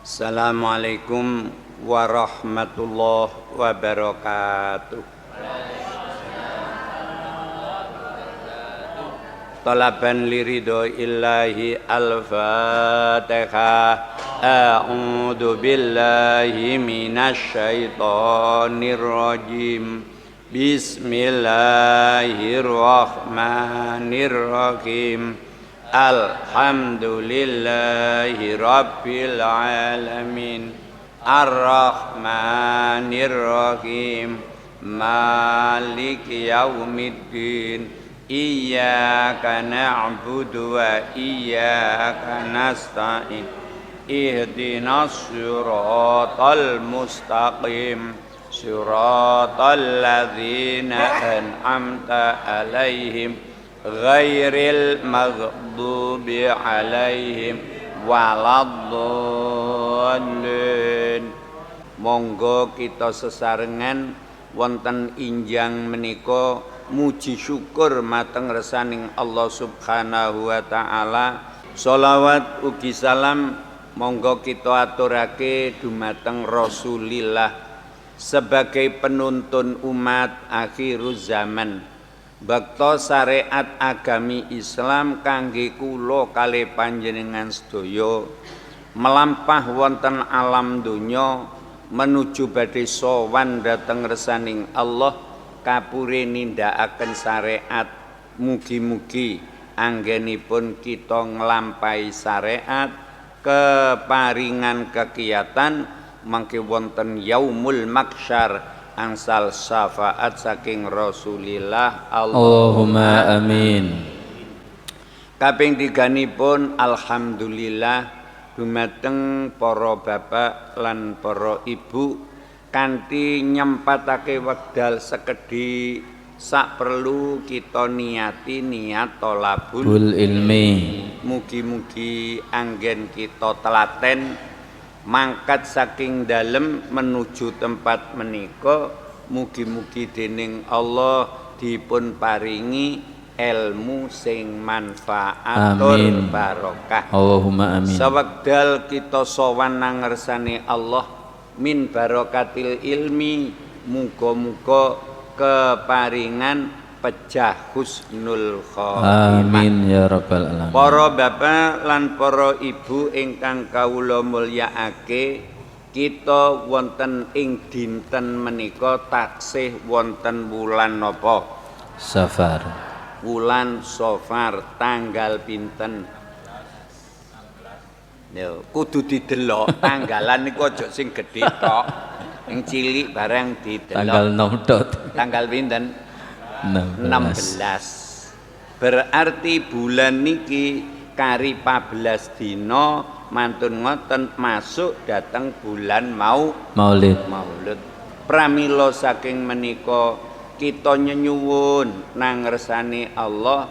Assalamualaikum warahmatullahi wabarakatuh. Talaban liridho illahi al-fatihah. A'udhu billahi minasyaitonir rajim. Bismillahirrahmanirrahim. Alhamdulillahi rabbil alamin. Ar-Rahmanir-Rahim. Maliki yaumiddin. Iyyaka na'budu wa iyyaka nasta'in. Ihdinas siratal mustaqim. Siratal ladzina an'amta 'alaihim ghairil maghdubi 'alaihim waladdallin. Monggo kita sesarengan wonten injang menika muji syukur mateng resaning Allah Subhanahu wa taala. Sholawat ugi salam monggo kita aturake dumateng Rasulillah sebagai penuntun umat akhiruz zaman. Bakto syariat agami Islam kangge kula kalih panjenengan sedaya melampah wonten alam donya menuju badhe sowan dhateng resaning Allah kapure nindakaken syariat. Mugi-mugi anggenipun kita nglampahi syariat keparingan kegiatan mangke wonten yaumul mahsyar angsal syafaat saking Rasulillah. Allahumma amin. Kaping tiganipun alhamdulillah dumateng para bapak lan para ibu kanthi nyempatake wekdal sekedhi sak perlu kita niati niat thalabul ilmi. Mugi-mugi anggen kita telaten mangkat saking dalem menuju tempat menika. Mugi-mugi dening Allah dipun paringi ilmu sing manfaatul barokah. Allahumma amin. Sawekdal kita sowan nang ngersane Allah min barokatil ilmi, muga-muga keparingan pejah husnul khotimah. Amin ya rabbal alamin. Para bapak lan para ibu ingkang kawula mulyaake, kita wonten ing dinten menika taksih wonten wulan napa? Safar. Wulan Safar tanggal pinten? Yo, kudu didelok tanggalan niku aja sing gedhe tok. Ing cilik barang didelok. Tanggal 6 dot. Tanggal pinten? 16. Berarti bulan niki kari 14 dina mantun ngoten masuk dateng bulan Maulid. Pramila saking menika kita nyenyuwun nang ngersane Allah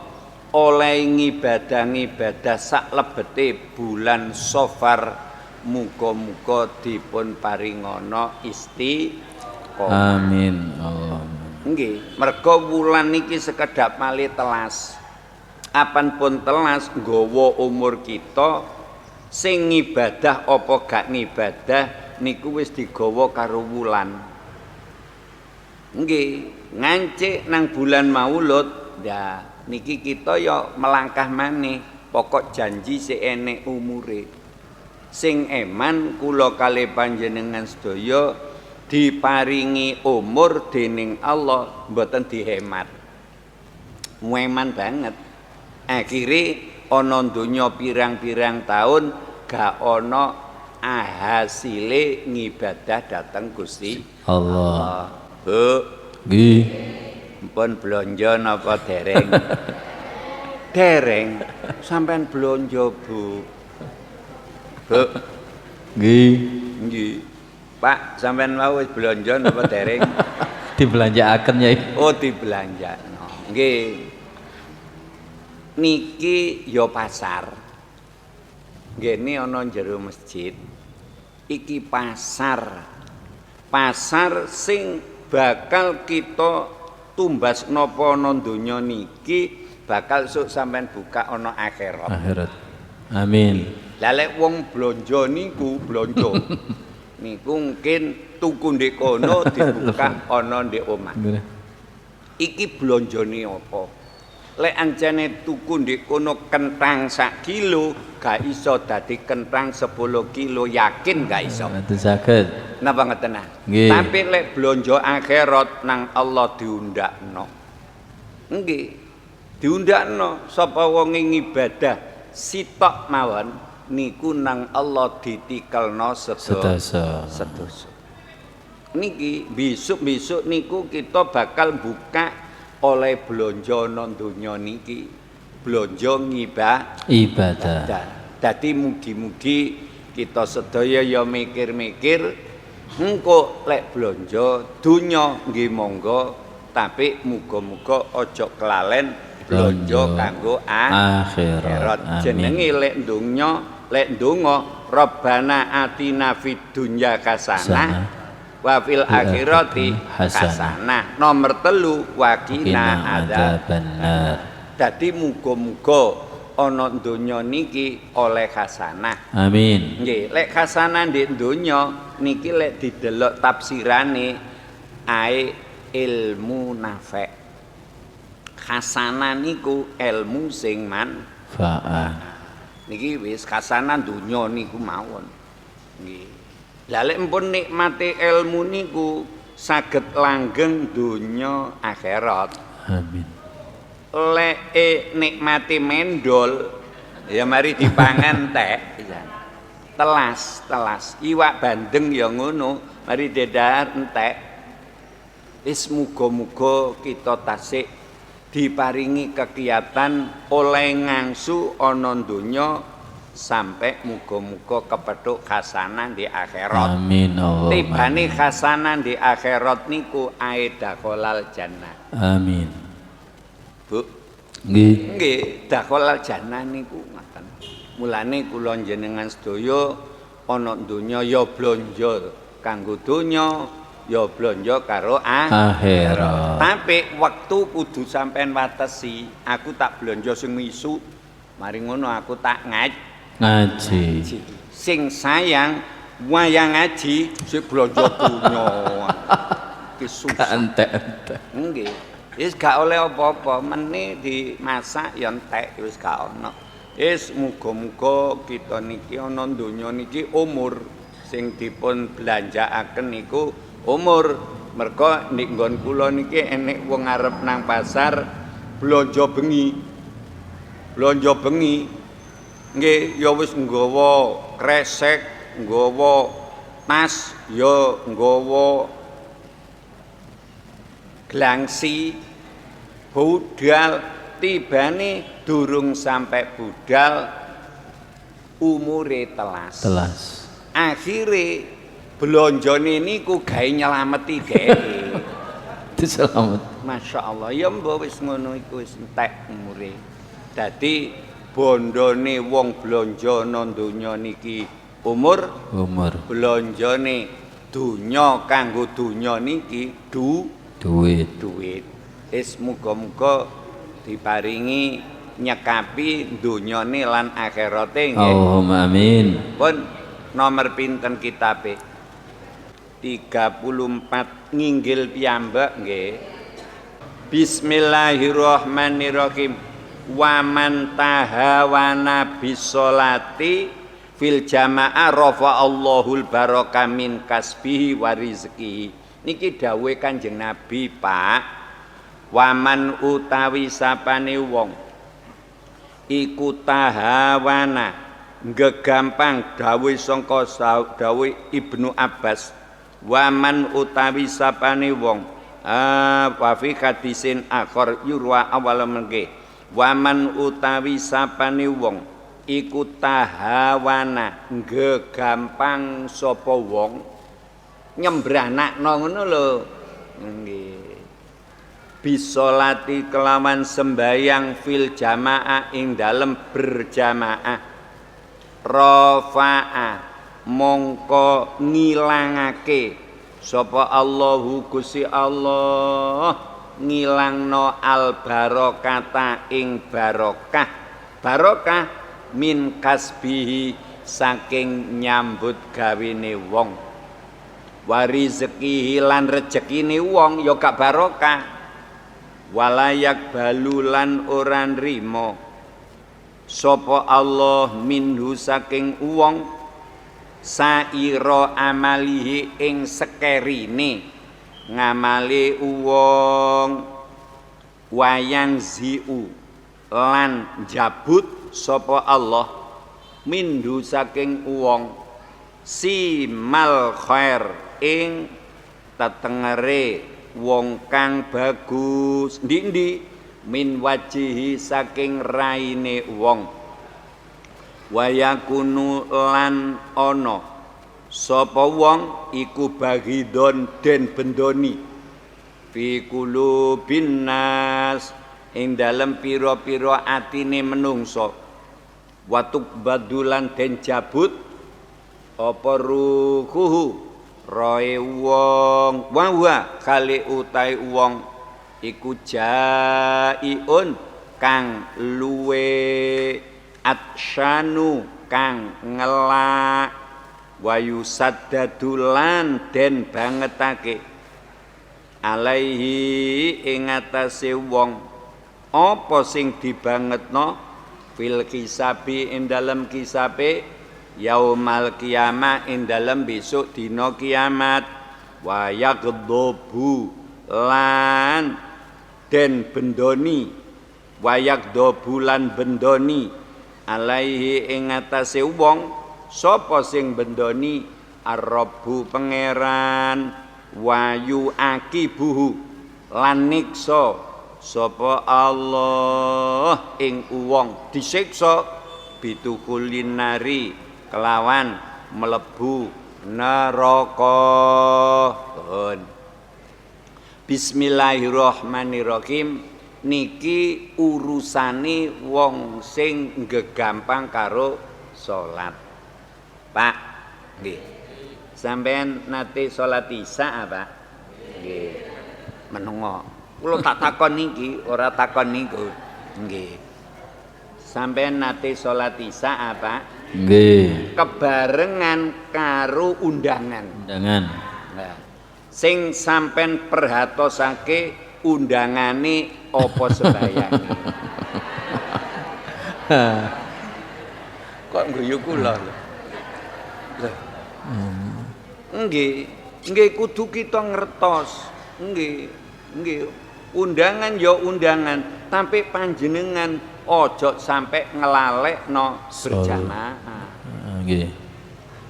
oleh ngibadah sak lebete bulan Safar. Muga-muga dipun paringana istiqomah. Amin. Allahumma. Nggih, merga wulan niki sekedhap malih telas. Apanpun telas nggawa umur kita sing ngibadah apa gak ngibadah niku wis digawa karo wulan. Nggih, ngancik nang bulan Maulud, ya niki kita ya melangkah maneh, pokok janji sik enek umure. Sing eman kula kalih panjenengan sedaya diparingi umur dening Allah mboten dihemat. Mueman banget. Akhire ana donya pirang-pirang taun gak ana hasile ngibadah dhateng Gusti Allah. Bu, Nggih. mpun blonjo napa dereng? Dereng. Sampean blonjo, Bu. Bu. Nggih. Nggih. Pak, sampean mau wis blonjo napa dereng? Dibelanjakaken ya. Oh, dibelanjakno. Nggih. Niki ya pasar. Ngene ana jero masjid. Iki pasar. Pasar sing bakal kita tumbas napa ana donya niki bakal sok sampean buka ana akhirat. Akhirat. Amin. Lah lek wong blonjo niku niku mungkin tuku ndek kono dibuka ana ndek omah. Iki blonjone apa? Lek ancene tuku ndek kono kentang 1 kilo, gak iso dadi kentang 10 kilo, yakin gak iso. Mboten saged. Napa ngeten? Nggih. Tapi lek blonjo akhirat nang Allah diundakno. Nggih. Diundakno sapa wong ngibadah sitok mawon niku nang Allah ditikelno sedasa. Niki besok niku kita bakal buka oleh blonjo nang donya niki blonjo ibadah. Dadi mugi-mugi kita sedaya ya mikir-mikir engko lek blonjo donya nggih monggo tapi muga-muga aja kelalen blonjo kanggo akhirat. Jenenge lek ndonga Rabbana atina fid dunya hasanah wa fil akhirati hasanah. Nomor 3 waqina adzabannar. Dadi muga-muga ana donya niki oleh hasanah. Amin. Nggih, lek hasanah ndek donya niki lek didelok tafsirane ae ilmu nafi'. Hasanah niku ilmu sing manfaat. Niki wis hasanah donya niku mawon. Nggih. Lah lek mpun nikmate ilmu niku saged langgeng donya akhirat. Amin. Lek nikmati mendol ya mari dipangan teh. Telas. Iwak bandeng ya ngono, mari dedahar entek. Wis muga-muga kita tasik diparingi kegiatan oleh ngangsu ana donya sampai muga-muga kepethuk hasanah di akhirat. Amin Allah. Tibane hasanah di akhirat niku ae dakhalal jannah. Amin. Bu. Nggih. Dakhalal jannah niku ngoten. Mulane kula njenengan sedaya ana donya ya blonjo kanggo donya, ya blonjo karo akhirat. Tapi waktu kudu sampean watesi. Aku tak blonjo sing misu. Mari ngono aku tak ngaji. Sing sayang wayang ngaji sing blonjo donya. Ki susah. Entek-entek. Nggih. Wis gak oleh apa-apa, meneh dimasak ya entek wis gak ono. Wis muga-muga kita niki ana donya niki umur sing dipun belanjakaken niku umur. Merga nek nggon kula niki enek wong arep nang pasar blonjo bengi. Nggih, ya wis nggawa kresek, nggawa tas, ya nggawa glangsi, budal, tibane durung sampai budal umure telas. Akhire blonjone niku gawe nyelameti dhewe. Diselamet. Masyaallah, ya mbok wis ngono iku wis entek umure. Dadi bondone wong blonjo nang donya niki umur. Blonjone donya kanggo donya niki duit. Wis muga-muga diparingi nyekapi donyane lan akhirate nggih. Allahumma amin. Pun nomor pinten kitabe? 34 nginggil piyambak nggih. Bismillahirrahmanirrahim. Wa man tahawana bisolati fil jamaah rafa'allahul baraka min kasbihi wa rizqihi. Niki dawuhe Kanjeng Nabi, Pak. Waman utawi sapane wong iku tahawana gegampang dawuh sangka dawuh Ibnu Abbas. Waman utawi sapane wong wa fi hadisin akhir yurwa awal mengke. Waman utawi sapane wong iku tahawana gegampang sapa wong nyembranakno ngono lho. Nggih. Bisolati kelawan sembayang fil jamaah ing dalem berjamaah. Rafa'a mongko ngilangake sapa Allahu Gusti Allah ngilangno al barokata ing barokah min kasbihi saking nyambut gawene wong wa rizqihi lan rezekine wong ya gak barokah walayak balulan ora nrimo sapa Allah minhu saking wong saira amalihi ing sekerine ngamale wong wayang ziu lan jabut sapa Allah mindu saking wong simal khair ing tetengere wong kang bagus ndi min wajihi saking raine wong wayakunu lan ana sapa wong iku baghidon den bendoni fi qulubin nas ing dalem pira-pira atine menungso watuk badulan den jabut apa ruhuhu roe wong wa kali utai wong iku jaiun kang luwe atsyanu kang ngelak wayu saddadulan den bangetake alaihi ing atase wong apa sing dibangetno fil kisabi ing dalem kisabe yaumal kiamah ing dalem besok dina kiamat wa yaqdhabu lan den bendoni wa yaqdhabu lan bendoni alaihi ing atase wong sapa sing bendoni ar-rabbu pangeran wayu akibuhu lan niksa sapa Allah ing wong disiksa bitukulin nari kelawan melebu neraka. Bismillahirrahmanirrahim. Niki urusane wong sing gegampang karo salat. Pak, nggih. Sampeyan nate salat Isya apa? Nggih. Menengo. Kula tak takon niki, ora takon niku. Nggih. Sampeyan nate salat Isya apa? Nggih. Kebarengan karo undangan. Undangan. Nah, sing sampeyan perhatosake undangane apa sembayange. Kok ngguyu kula lho. Nggih, nggih kudu kita ngertos. Nggih, nggih. Undangan ya undangan, tapi panjenengan ojo sampai ngelalekno berjamaah. Nggih.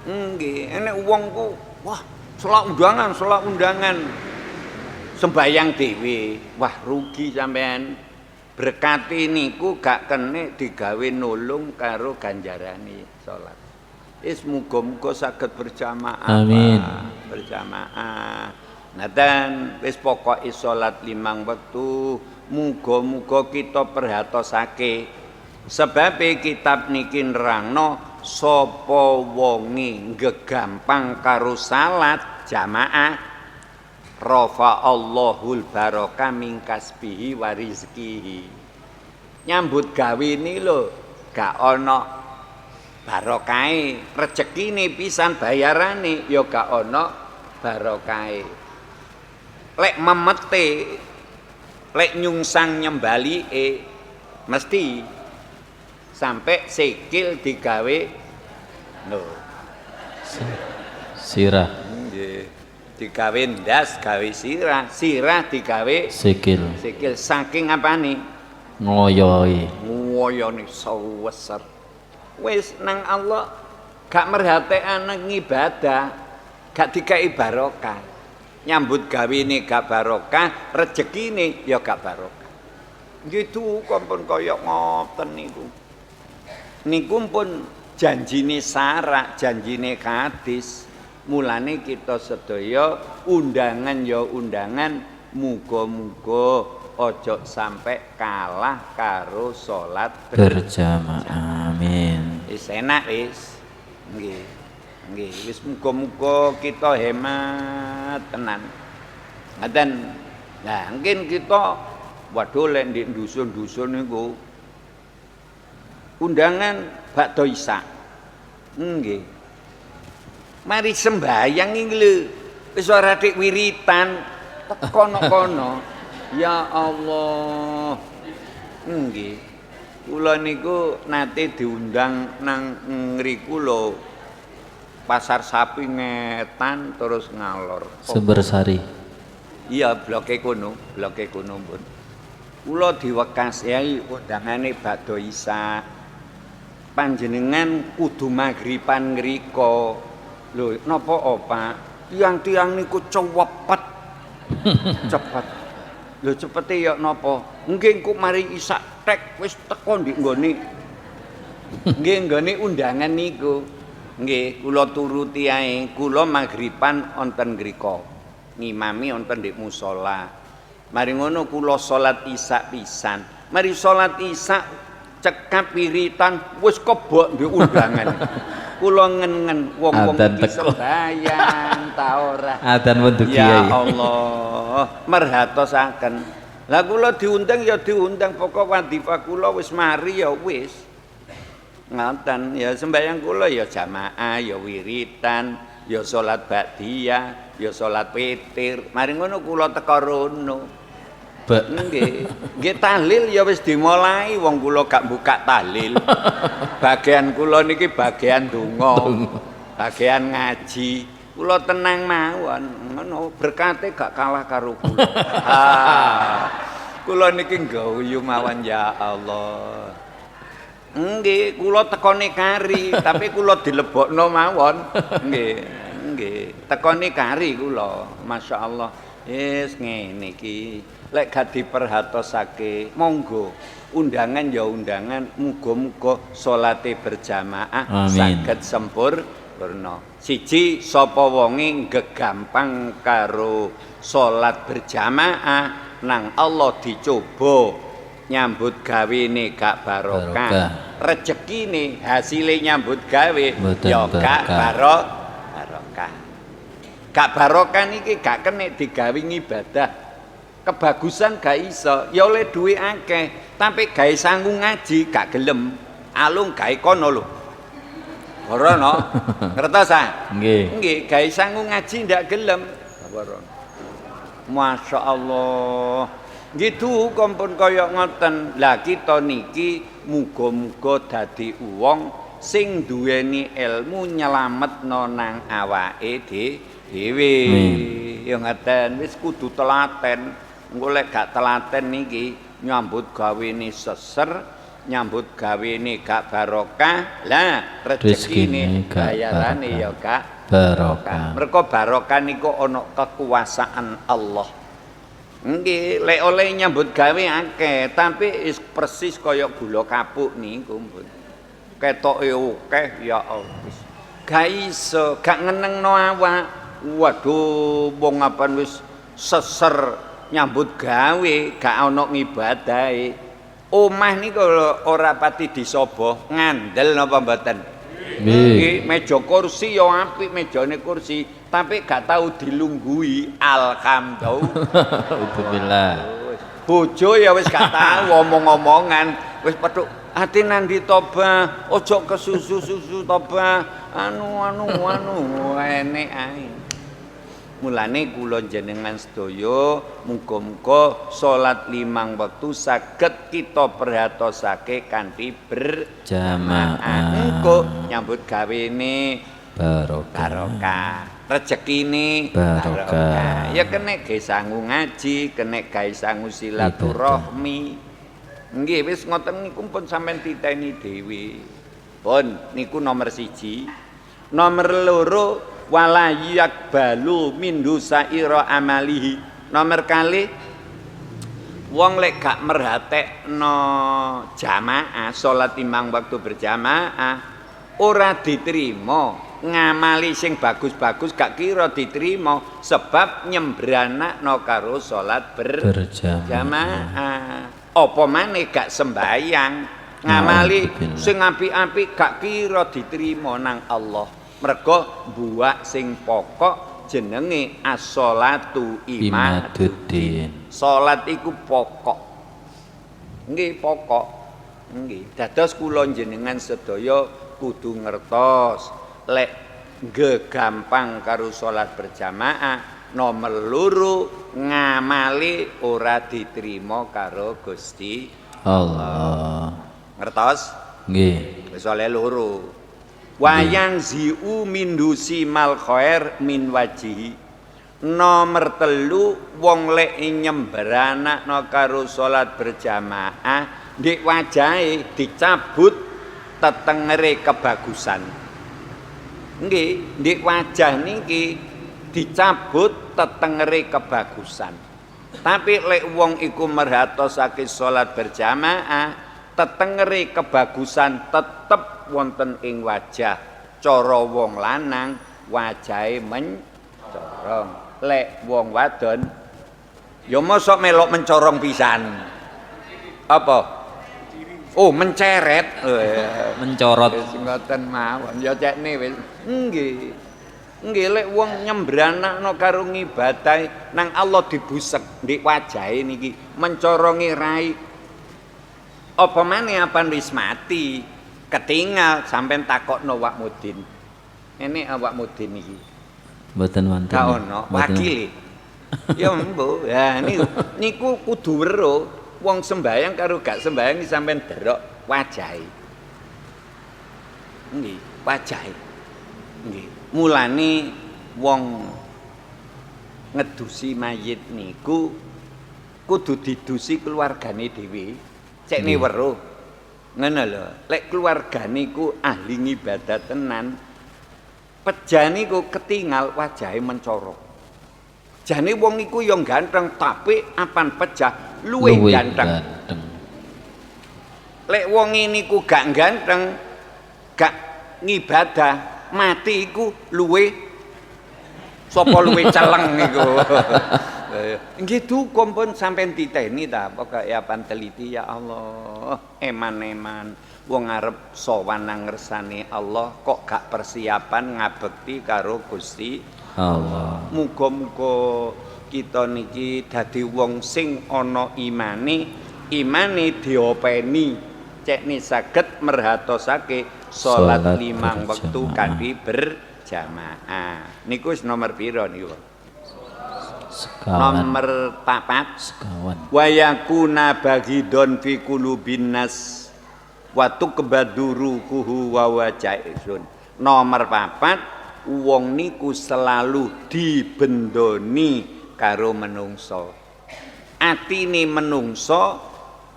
Nggih, enek wong ku wah, selak undangan. Sembayang dhewe, wah rugi sampean. Berkati niku gak kene digawe nulung karo ganjarane salat. Wis muga-muga saged berjamaah. Amin. Berjamaah. Nadan wis pokoke salat 5 wektu, muga-muga kita perhatosake. Sebab kitab niki nerangno sapa wonge gegampang karo salat jamaah rafa Allahul baraka min kasbihi wa rizqihi. Nyambut gawe ini lho gak ana barokahe, rezekine pisan bayarane ya gak ana barokahe. Lek memete, lek nyungsang nyembalike mesti sampai sikil digawe no Sirah. nggih. Digawe ndas gawe sirah digawe Sikil. saking apane Ngoyoi. ngoyone saweser wis nang Allah gak merhatekane ngibadah gak dikai barokah nyambut gawene gak barokah rezekine ya gak barokah gitu kompon kaya ngoten niku pun janjine sarak janjine hadis. Mulane kita sedaya undangan ya undangan muga-muga ojo sampai kalah karo salat Berjamaah. Amin. Wis enak wis. Nggih. Nggih, wis muga-muga kita hemat tenan. Ngaten. Nah, mungkin kita waduh lek ndek dusun-dusun niku undangan bakda Isya. Nggih. Mari sembayang iki lho. Wis ora dik wiritan kono-kono. Ya Allah. Nggih. Kula niku nate diundang nang ngriku lho. Pasar Sapi Ngetan terus ngalor. Sumbersari. Iya, bloke kono pun. Kula diwekasi undangane Bakdo Isa. Panjenengan kudu magriban ngrika. Lho, napa Pak? Tiang-tiang niku cepet. Cepet. Lho cepete ya napa? Nggih engko mari isak tek wis teko ndek nggone. Nggih nggone undangan niku. Nggih, kula turuti ae. Kula magriban wonten ngrika. Ngimami wonten ndek musala. Mari ngono kula salat Isya pisan. Mari salat Isya cekap wiritan wis kebok ndek undangan. Kula ngen-ngen wong-wong iki sembayang ta ora. Adzan pun dugi ya Allah, merhatosaken. Lah kula diundang ya diundang, pokok wadifah kula wis mari ya wis. Ngoten ya sembayang kula ya jamaah, ya wiritan, ya salat ba'diyah, ya salat witir. Mari ngono kula teka rono. Nggih, nggih tahlil ya wis dimulai wong kula gak buka tahlil. Bagian kula niki bagian donga. Bagian ngaji. Kula tenang mawon, ngono berkate gak kalah karo kula. Kula niki ngguyu mawon ya Allah. Nggih, kula tekone kari, tapi kula dilebokno mawon. Nggih, tekone kari kula. Masyaallah. Wis ngene iki. Lek gak diperhatosake, monggo undangan ya undangan, muga-muga salate berjamaah saged sempurna. Siji sapa wonge gegampang karo salat berjamaah nang Allah dicoba nyambut gawene gak barokah. Rezekine hasile nyambut gawe ya gak barokah. Gak barokah niki gak kenek digawe ibadah. Kebagusan gak iso, ya oleh duwe akeh, tapi gawe sangu ngaji gak gelem. Alung gawe kono lho. Ora no. Ngertos ah? Nggih. Nggih, gawe sangu ngaji ndak gelem. Ora. Masyaallah. Gitu kompon kaya ngoten. Lah kita niki muga-muga dadi wong sing duweni ilmu nyelametno nang awake dhewe. Ya ngaten wis kudu telaten. Engko lek gak telaten niki nyambut gawene seser, nyambut gawene gak barokah. Lah rezekine bayarane ya gak barokah. Mergo barokah niku ana kekuasaan Allah. Nggih, lek oleh nyambut gawe akeh, tapi is persis kaya gula kapuk niku. Ketoke akeh ya Allah. Gak iso, gak ngenengno awak. Waduh, wong apan wis seser nyambut gawe gak ana ngibadahe. Omah niku ora pati disobo, ngandel napa mboten? Nggih, meja kursi ya apik mejane kursi, tapi gak tahu dilungguhi. Alhamdulillah. Bojo ya wis gak tahu omong-omongan, wis petuk ati nandi toba, ojo kesusu-susu toba, anu enek ae. Mulane kula jenengan sedaya muga-muga salat 5 wektu saged kita perhatosake kanthi berjamaah. Engko nyambut gawene barokah. Rezekine barokah. Ya kenek gawe sangu ngaji, kenek gawe sangu silaturahmi. Nggih wis ngoten niku pun sampean titeni dhewe. Pun niku nomor 1. Nomor 2 wala yakbalu min dusaira amalihi. Nomor kali wong lek gak merhatekno jamaah salat 5 waktu berjamaah ora diterima. Ngamali sing bagus-bagus gak kira diterima sebab nyembranakno karo salat berjamaah. Apa maneh gak sembayang. Ngamali sing apik-apik gak kira diterima nang Allah. Mergo buak sing pokok jenenge as-sholatu imaduddin. Salat iku pokok. Nggih pokok. Nggih. Dados kula jenengan sedaya kudu ngertos lek gampang karo salat berjamaah nomor loro ngamali ora diterima karo Gusti Allah. ngertos Nggih. wis oleh loro wayang ziu mindusi mal khair min wajihi nomor telu wong lek nyembranakno karo salat berjamaah ndek wajahe dicabut tetengere kebagusan nggih ndek wajah niki dicabut tetengere kebagusan tapi lek wong iku merhatosake salat berjamaah tetengere kebagusan tetep wonten ing wajah cara wong lanang wajahe mencorong lek wong wadon ya mosok melok mencorong pisan apa oh menceret Mencorot. wis ngoten mawon ya cekne wis nggih nggih lek wong nyembranakno karo ngibadah nang Allah dibusek ndek wajahe niki mencorongi rai apa maneh apan wis mati ketinggal sampean takokno Wak Mudin ini Wak Mudin iki Mboten wonten. gak ono wakile ya mbo ya niku kudu weruh wong sembayang karo gak sembayang sampean derok wajahe nggih wajahe nggih mulane wong ngedusi mayit niku kudu didusi keluargane dhewe cekne weruh ngono lho lek keluargane ku ahli ngibadah tenan pejane ku ketinggal wajahe mencorok jane wong iku ya ganteng tapi apan pejah luwih ganteng lek wong niku gak ganteng gak ngibadah mati iku luwih sapa luwih celeng iku nggih dukum pun sampean titeni ta pokoke apan teliti ya Allah eman-eman wong arep sowan nang ngersane Allah kok gak persiapan ngabekti karo Gusti Allah. Muga-muga kita niki dadi wong sing ana imane diopeni cekne saged merhatosake salat limang wektu kanthi berjamaah niku wis nomor pira niku Sekawan. nomor 4 Sekawan. wayakuna bagidon fi qulubin nas wa tukbaduruhu wa wajaisun nomor 4 wong niku selalu dibendoni karo menungso atine menungso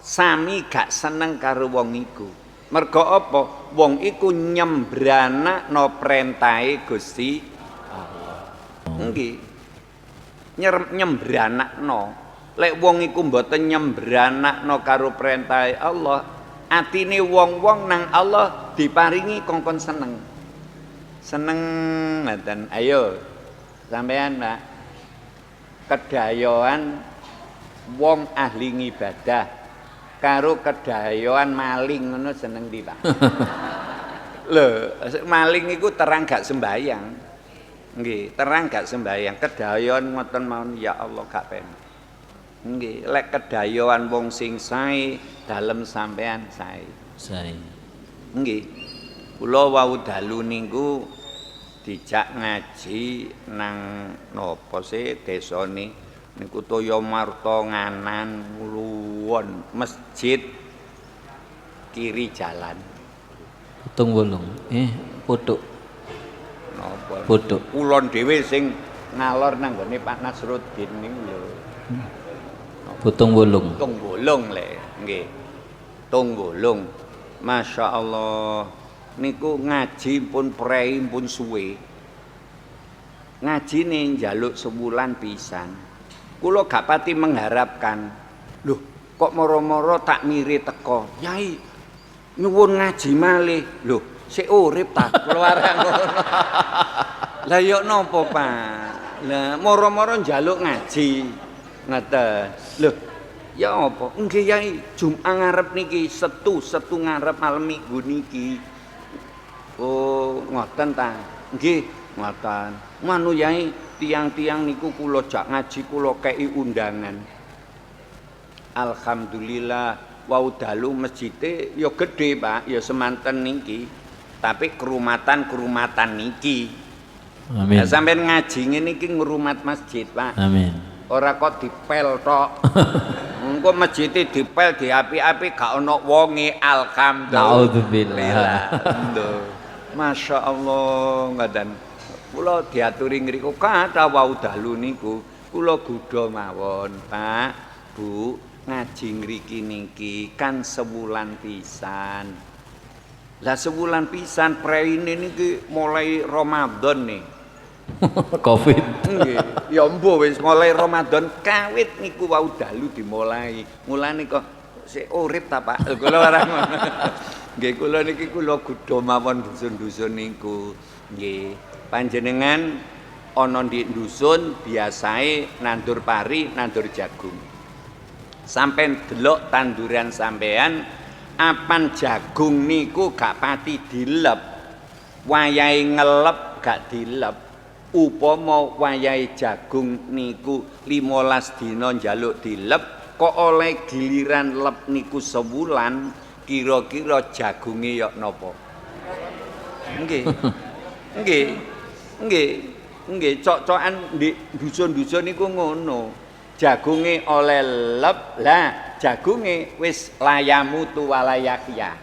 sami gak seneng karo wong iku mergo apa wong iku nyembranakno perintahe Gusti Allah nggih nyembranakno lek wong iku mboten nyembranakno karo perintah Allah atine wong-wong nang Allah diparingi kongkon seneng ngoten ayo sampean Mbak kedayoan wong ahli ngibadah karo kedayoan maling ngono seneng ndi Pak lho maling iku terang gak sembayang nggih terang gak sembayang kedayoan ngoten mawon ya Allah gak pen nggih lek kedayoan wong sing sae dalem sampean sae nggih kula wau dalu niku dijak ngaji nang napa sih desane niku Toya Marta Nganan Luwon masjid kiri jalan Putung Wulung. Putuk. napa Putuk. kulon dhewe sing ngalor nang gone Pak Nasruddin niku lho Putung Wulung. Tunggulung le nggih Tunggulung Masya Allah niku ngaji pun prei pun suwe ngaji nih njaluk sebulan pisan kula gak pati mengharapkan loh kok moro-moro tak miri teko Yai nyuwun ngaji malih loh sik urip ta keluar ngono lah yo napa Pak lah moro-moro njaluk ngaji ngeten loh ya apa nggih Yai Jumat ngarep niki setu ngarep malam Minggu niki oh ngoten ta nggih ngoten manu Yai tiang-tiang niku kula jak ngaji kula kei undangan alhamdulillah wau dalu masjide ya gedhe Pak ya semanten niki tapi kerumatan niki. Amin. Nah, sampean ngaji ngene iki ngrumat masjid, Pak. Amin. Ora kok dipel tok. Engko masjide dipel diapi-api gak ana wonge, alhamdulillah. Naudzubillah. Masya Allah ngadan. Kula diaturi ngriku kata wau dalu niku kula gudha mawon, Pak, Bu, ngaji ngriki niki kan sewulan pisan. Lah sewulan pisan preine niki mulai Ramadan nih. Covid. Nggih, ya mbuh wis mulai Ramadan kawit niku wau dalu dimulai. Mulane kok sik urip ta, Pak. Kula ora ngono. Nggih, kula niki kula gudha mawon dusun-dusun niku. Nggih, panjenengan ana di dusun biasae nandur pari, nandur jagung. Sampai delok tanduran sampean apan jagung niku gak pati dilep. Wayahe ngelep gak dilep. Upama wayahe jagung niku 15 dina njaluk dilep, kok oleh giliran lep niku sewulan, kira-kira jagunge yok napa? Nggih. Nggih. Nggih. Nggih, cok-cokan di dusun-dusun niku ngono. Jagunge oleh lep, lah jagunge wis layamutu walayakya.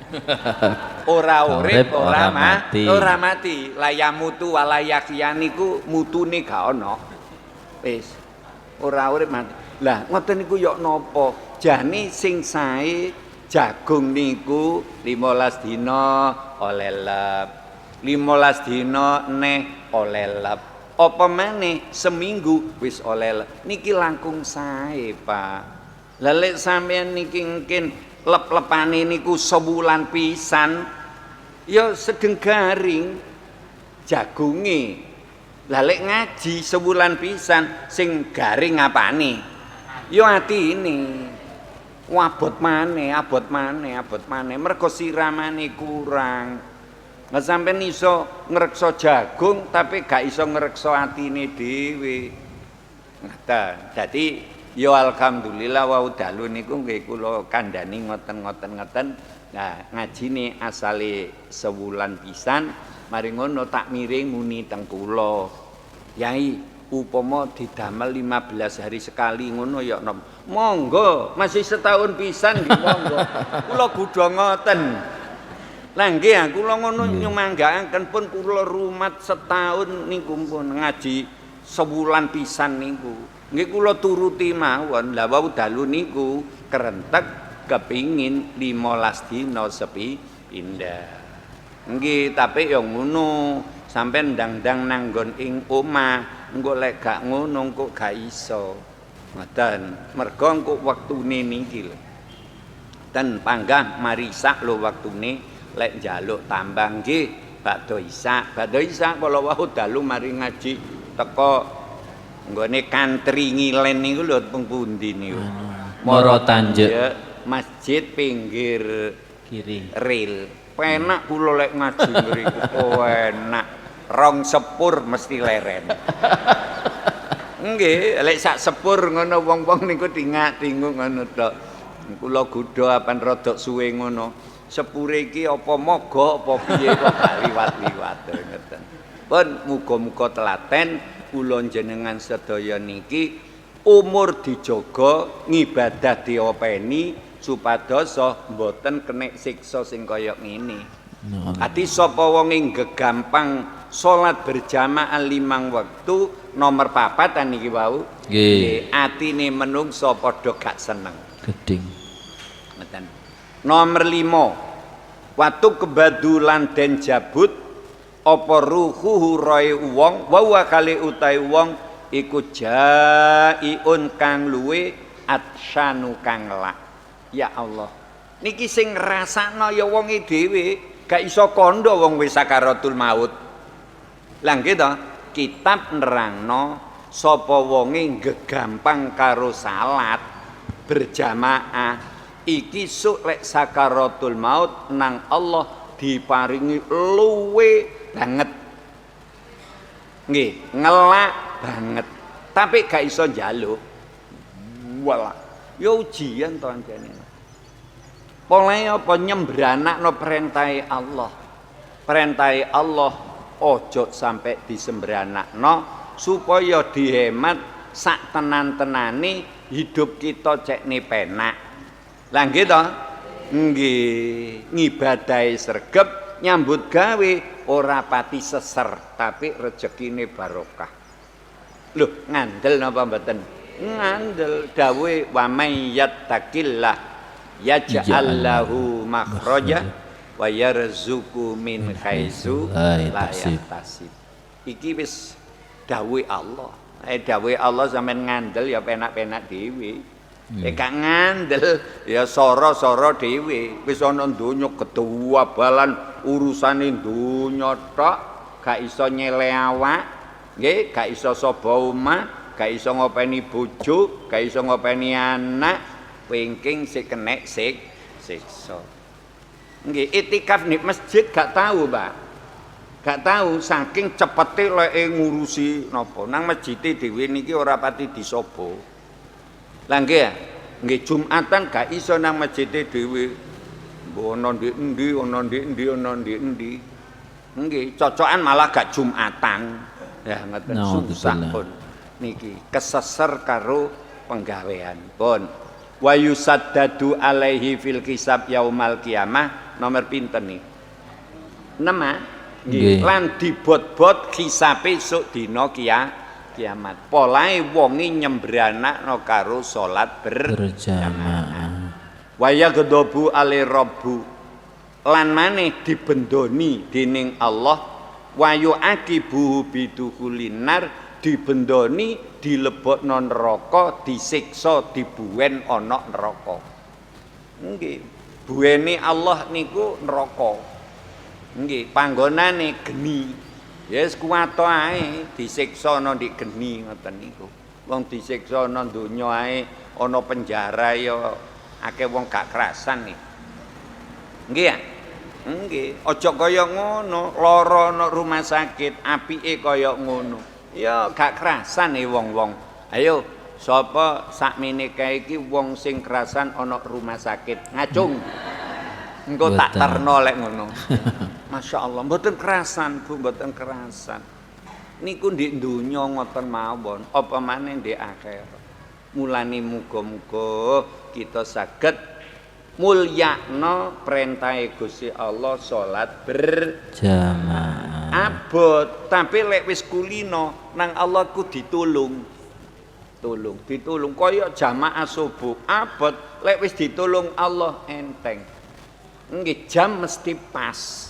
Ora urip, ora mati. Layamutu walayakya niku mutune gak ana. Wis ora urip mati. Lah ngoten niku yok napa? Jane sing sae jagung niku 15 dina oleh lep. 15 dina neh oleh lep. Apa maneh seminggu wis oleh niki langkung sae, Pak. Lah lek sampeyan niki mungkin lep-lepane niku sebulan pisan ya sedeng garing jagunge. Lah lek ngaji sebulan pisan sing garing apane? Ya atine. Abot maneh mergo siramane kurang. Nggak sampean iso ngrekso jagung tapi gak iso ngrekso atine dhewe. Ngaten. Dadi ya alhamdulillah wau dalu niku nggih kula kandhani ngoten. Nah, ngajine asale sewulan pisan, mari ngono tak miring muni teng kula. Yai, upama didamel 15 hari sekali ngono ya monggo, masih setahun pisan nggih monggo. Kula gudha ngoten. Lah nggih kula ngono nyumanggaaken pun kula rumat setahun niku pun ngaji sebulan pisan niku. Nggih kula turuti mawon. Lah wau dalu niku kerentek kepingin 15 dina sepi pindah. Nggih, tapi ya ngono, sampean ndang-ndang nanggon ing omah, engko lek gak ngono kok gak iso. Ngoten, mergo engko wektune niki lho. Den panggah marisak lho wektune. Lek njaluk tambah nggih bakdo isak kala wau dalu mari ngaji teko nggone kantri ngilen niku lho teng pundi niku Moro Tanjuk masjid pinggir kiri rel penak kula lek ngaji mriku enak rong sepur mesti leren nggih lek sak sepur ngono wong-wong niku tingak-tingung ngono tok kula gudha apan rada suwe ngono sepure iki apa moga apa piye kok gak liwat-liwat ngoten. Pun muga-muga telaten kula jenengan sedaya niki umur dijaga ngibadah diopeni supados mboten kenek siksa sing kaya ngene. Ati sapa wong ing gegampang salat berjamaah 5 wektu nomor 4 niki wau. Nggih, atine menungsa padha gak seneng. Geding. Ngoten. Nomor 5 watu kebadulan den jabut apa ruhuhu roe wong wa kali utai wong iku jaiun kang luwe atsyanu kang lak. Ya Allah niki sing ngrasakno ya wonge dhewe gak iso kandha wong wis sakaratul maut. Lah nggih to kitab nerangno sapa wonge gegampang karo salat berjamaah iki sok lek sakaratul maut nang Allah diparingi luwe banget. Nggih, ngelak banget. Tapi gak iso njaluk. Walah, ya ujian to anjene. Polahe apa nyembranakno perintahe Allah. perintahe Allah ojo sampai disembranakno supaya dihemat sak tenan-tenane hidup kita cekne penak. Lah nggih to? Nggih, ngibadahi sregep nyambut gawe ora pati seser tapi rezekine barokah. Lho, ngandel napa mboten? Ngandel dawuhe wa may yattaqillah yaj'al lahu makhraja wa yarzuqu min haitsu la yahtasib. Iki wis dawuhe Allah. Dawuhe Allah sampean ngandel ya penak-penak dhewe. Gak ngandel ya soro-soro dhewe. Wis ana donya kedua balan urusane donya tok, gak iso nyele awak, nggih, gak iso sapa omah, gak iso ngopeni bojo, gak iso ngopeni anak, wingking sik kenek siksa. Nggih, itikaf ning masjid gak tahu, Pak. Gak tahu saking cepete leke ngurusi napa. Nang masjide dhewe niki ora pati disapa. Lah nggih ya, nggih Jumatan gak iso nang masjide dhewe. Ono ndek endi, ono ndek endi, ono ndek endi. Nggih, cocokan malah gak Jumatan. Ya ngoten susah pun. Niki keseser karo penggawean pun. Wa yusaddadu alaihi fil hisab yaumal qiyamah nomor pinten nih? 6. Nggih, lan dibot-bot hisabe esuk dina kiamat. Polahe wonge nyembranakno karo salat berjamaah. Wa yaghdabu ali rabbu lan maneh dibendoni dening Allah wa yu'aqibu bidukulinar dibendoni dilebokno neraka disiksa dibuwen ana neraka. Nggih, buwene Allah niku neraka. Nggih, panggonane geni. Ya wis kuwat ae disiksa ana ndek geni ngoten niku. Wong disiksa ana donya ae ana penjara ya akeh wong gak kerasan nih. Nggih ya? Nggih, aja kaya ngono, lara ana rumah sakit, apike kaya ngono. Ya gak kerasan wong-wong. Ayo, sapa sakmene kae iki wong sing kerasan ana rumah sakit, ngacung. Engko tak terno lek ngono. Masya Allah, mboten kerasan Bu, mboten kerasan. Niku ndek donya ngoten mawon, apa maneh ndek akhirat. Mulane muga-muga kita saged mulyakno perintahe Gusti Allah salat berjamaah. Abot, tapi lek wis kulino nang Allah ku ditulung. Ditulung kaya jamaah subuh. Abot, lek wis ditulung Allah enteng. Nggih jam mesti pas.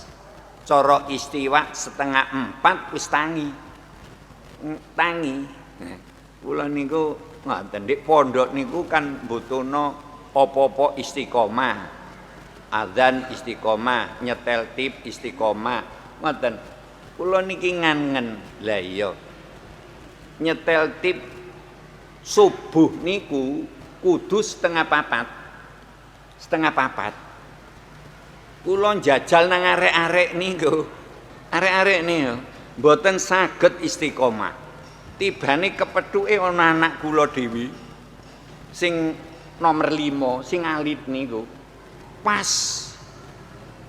Cara istiwa 3:30 wis tangi. Kula niku ngoten ndek pondok niku kan mbutuhno apa-apa istiqomah. Adzan istiqomah, nyetel tip istiqomah. Ngoten. Kula niki ngangen. Lah iya. Nyetel tip subuh niku kudu 3:04. Kula njajal nang arek-arek niku. Arek-arek niku mboten saged istiqomah. Tibane kepethuke ana anak kula dhewe sing nomor 5 sing alit niku. Pas.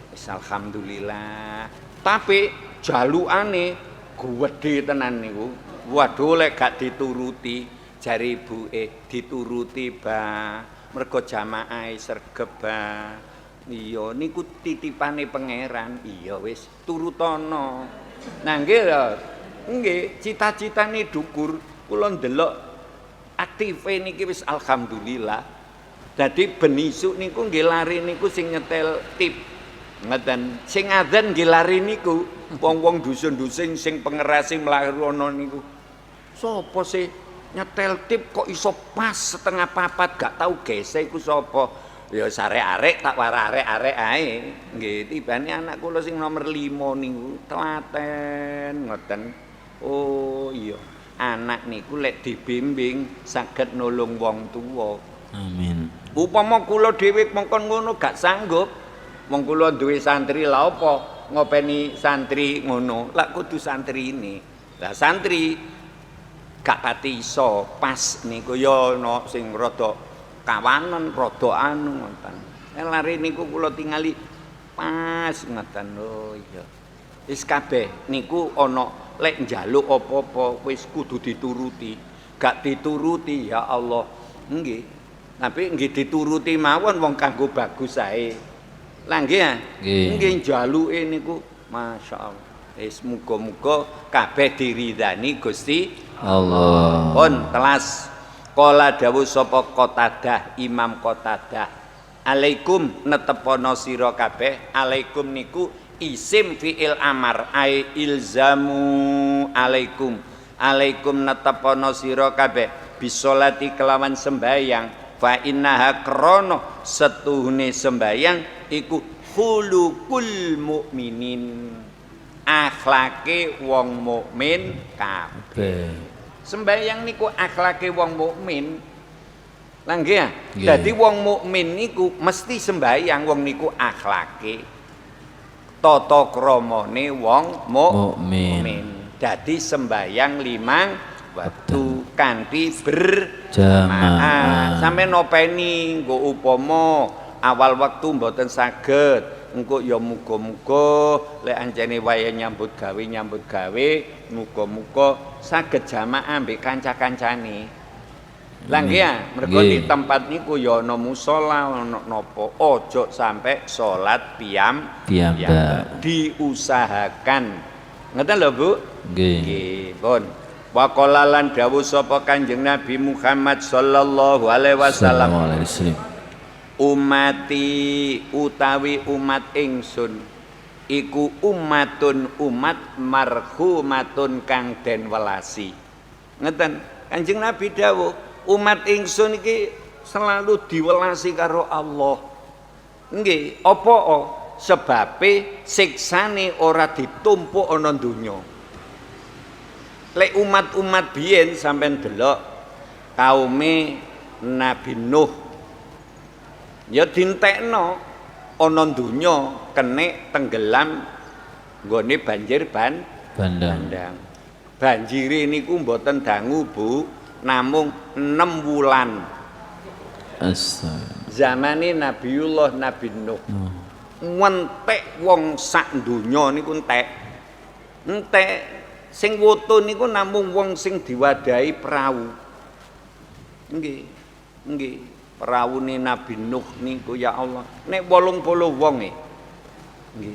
Wis alhamdulillah. Tapi jalukane gedhe tenan niku. Waduh lek gak dituruti jare ibuke dituruti ba mergo jamaah sregep ba. Iya niku titipane pangeran. Iya wis turutono. Nah nggih lho. Nggih, cita-citane dukur kula ndelok aktive niki wis alhamdulillah. Dadi ben isuk niku nggih lari niku sing nyetel tip. Ngeten, sing adzan nggih lari niku wong-wong dusun-dusun sing pengerase mlaku ana niku. Sopo sih nyetel tip kok iso pas 3:04 gak tau gesek iku sapa? Ya sarek-arek tak war arek-arek ae. Nggih, tibane anak kula sing nomor 5 niku telaten ngoten. Oh iya, anak niku lek dibimbing saged nulung wong tuwa. Amin. Upama kula dhewe mongkon ngono gak sanggup. Wong kula duwe santri lha apa ngopeni santri ngono. Lak kudu santri ini. Lah santri gak pati iso pas niku ya ana sing rada kawanan rada anu ngoten. Lari niku kula tingali pas ngoten. Oh iya. Wis kabeh niku ana lek njaluk apa-apa wis kudu dituruti. Gak dituruti ya Allah. Nggih. Tapi nggih dituruti mawon wong kanggo bagus sae. Lah nggih ya. Nggih njaluke niku masyaallah. Wis muga-muga kabeh diridani Gusti Allah. Pun telas kala dawuh sapa Qatadah Imam Qatadah. Alaikum netepono sira kabeh. Alaikum niku isim fi'il amar ai ilzamu alaikum. Alaikum netepono sira kabeh bisolati kelawan sembayang. Fa innaha krono setuhune sembayang iku khuluqul mukminin. Akhlake wong mukmin kabeh. Sembayang niku akhlake wong mukmin. Lah nggih ya. Dadi wong mukmin niku mesti sembayang wong niku akhlake. Tata kramane wong mukmin. Dadi sembayang 5 waktu kanthi berjamaah. Sampe nopeni nggo upama awal waktu mboten saged. Engko ya muga-muga lek anjene waya nyambut gawe muga-muga saged jamaah mbek kanca-kancane. Lah nggih ya, mergo di tempat niku ya ana musala ana napa aja sampe salat piyambak diusahakan. Ngoten lho Bu? Nggih. Pun. Wa qala lan dawuh sapa Kanjeng Nabi Muhammad sallallahu alaihi wasallam. Umati utawi umat ingsun iku umatun umat marhumatun kang den welasi. Ngeten Kanjeng Nabi dawuh umat ingsun iki selalu diwelasi karo Allah. Nggih, apa sebabe siksane ora ditumpuk ana donya. Lek umat-umat biyen sampean delok kaume Nabi Nuh ya dintekno ana donya kenek tenggelam nggone banjir bandang. Banjire niku mboten dangu Bu, namung 6 wulan. Zamane Nabiullah Nabi Nuh. Entek wong sak donya niku entek. Sing wutu niku namung wong sing diwadahi perahu. Nggih. Perawune Nabi Nuh niku ya Allah nek 80 wong nggih.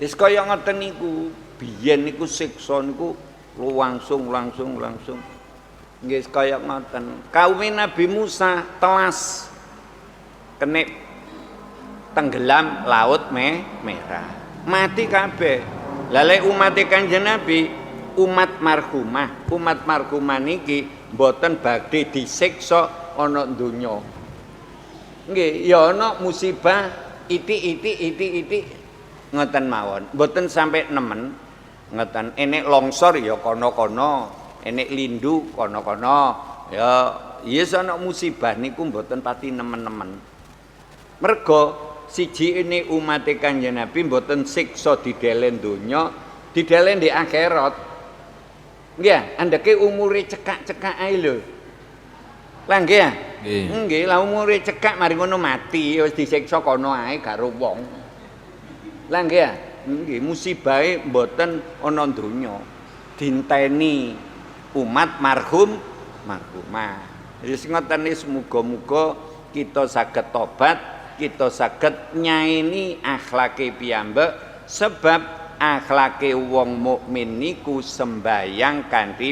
Wis kaya ngoten niku biyen niku siksa niku langsung. Nggih kaya ngoten. Kaum Nabi Musa telas kene tenggelam laut merah. Mati kabeh. Lah lek umat Kanjeng Nabi umat marhumah niki mboten badhe disiksa ana donya. Nggih, ya ana musibah itik ngoten mawon. Mboten sampai nemen ngoten. Enek longsor ya kono-kono, enek lindu kono-kono. Ya yes ana musibah niku mboten pati nemen-nemen. Mergo siji ini umat Kanjeng Nabi mboten siksa didelen donya, didelen di akhirat. Nggih, andeke umure cekak-cekak ae lho. Lah nggih ya? Nggih, lah umure cekak mari ngono mati wis disiksa kono ae karo wong. Lah nggih ya? Nggih, musibahe mboten ana donya. Dinteni umat marhumah. Wis ngoten wis muga-muga kita saged tobat, kita saged nyaini akhlake piyambak sebab akhlake wong mukmin niku sembayang kanthi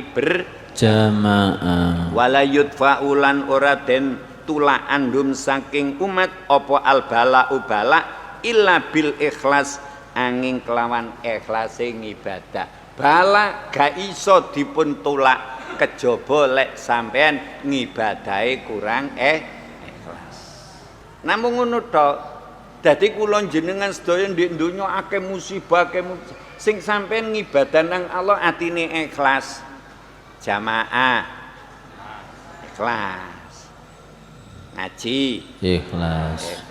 jamaah. Wala yudfa'ulan ora den tulak andum saking umat apa albala ubala illa bil ikhlas angin kelawan ikhlase ngibadah. Bala gak iso dipun tulak kejaba lek sampean ngibadahe kurang ikhlas. Namung ngono tok. Dadi kula jenengan sedaya ndek donya akeh musibah, sing sampean ngibadah nang Allah atine ikhlas. Jamaah ikhlas, ngaji ikhlas,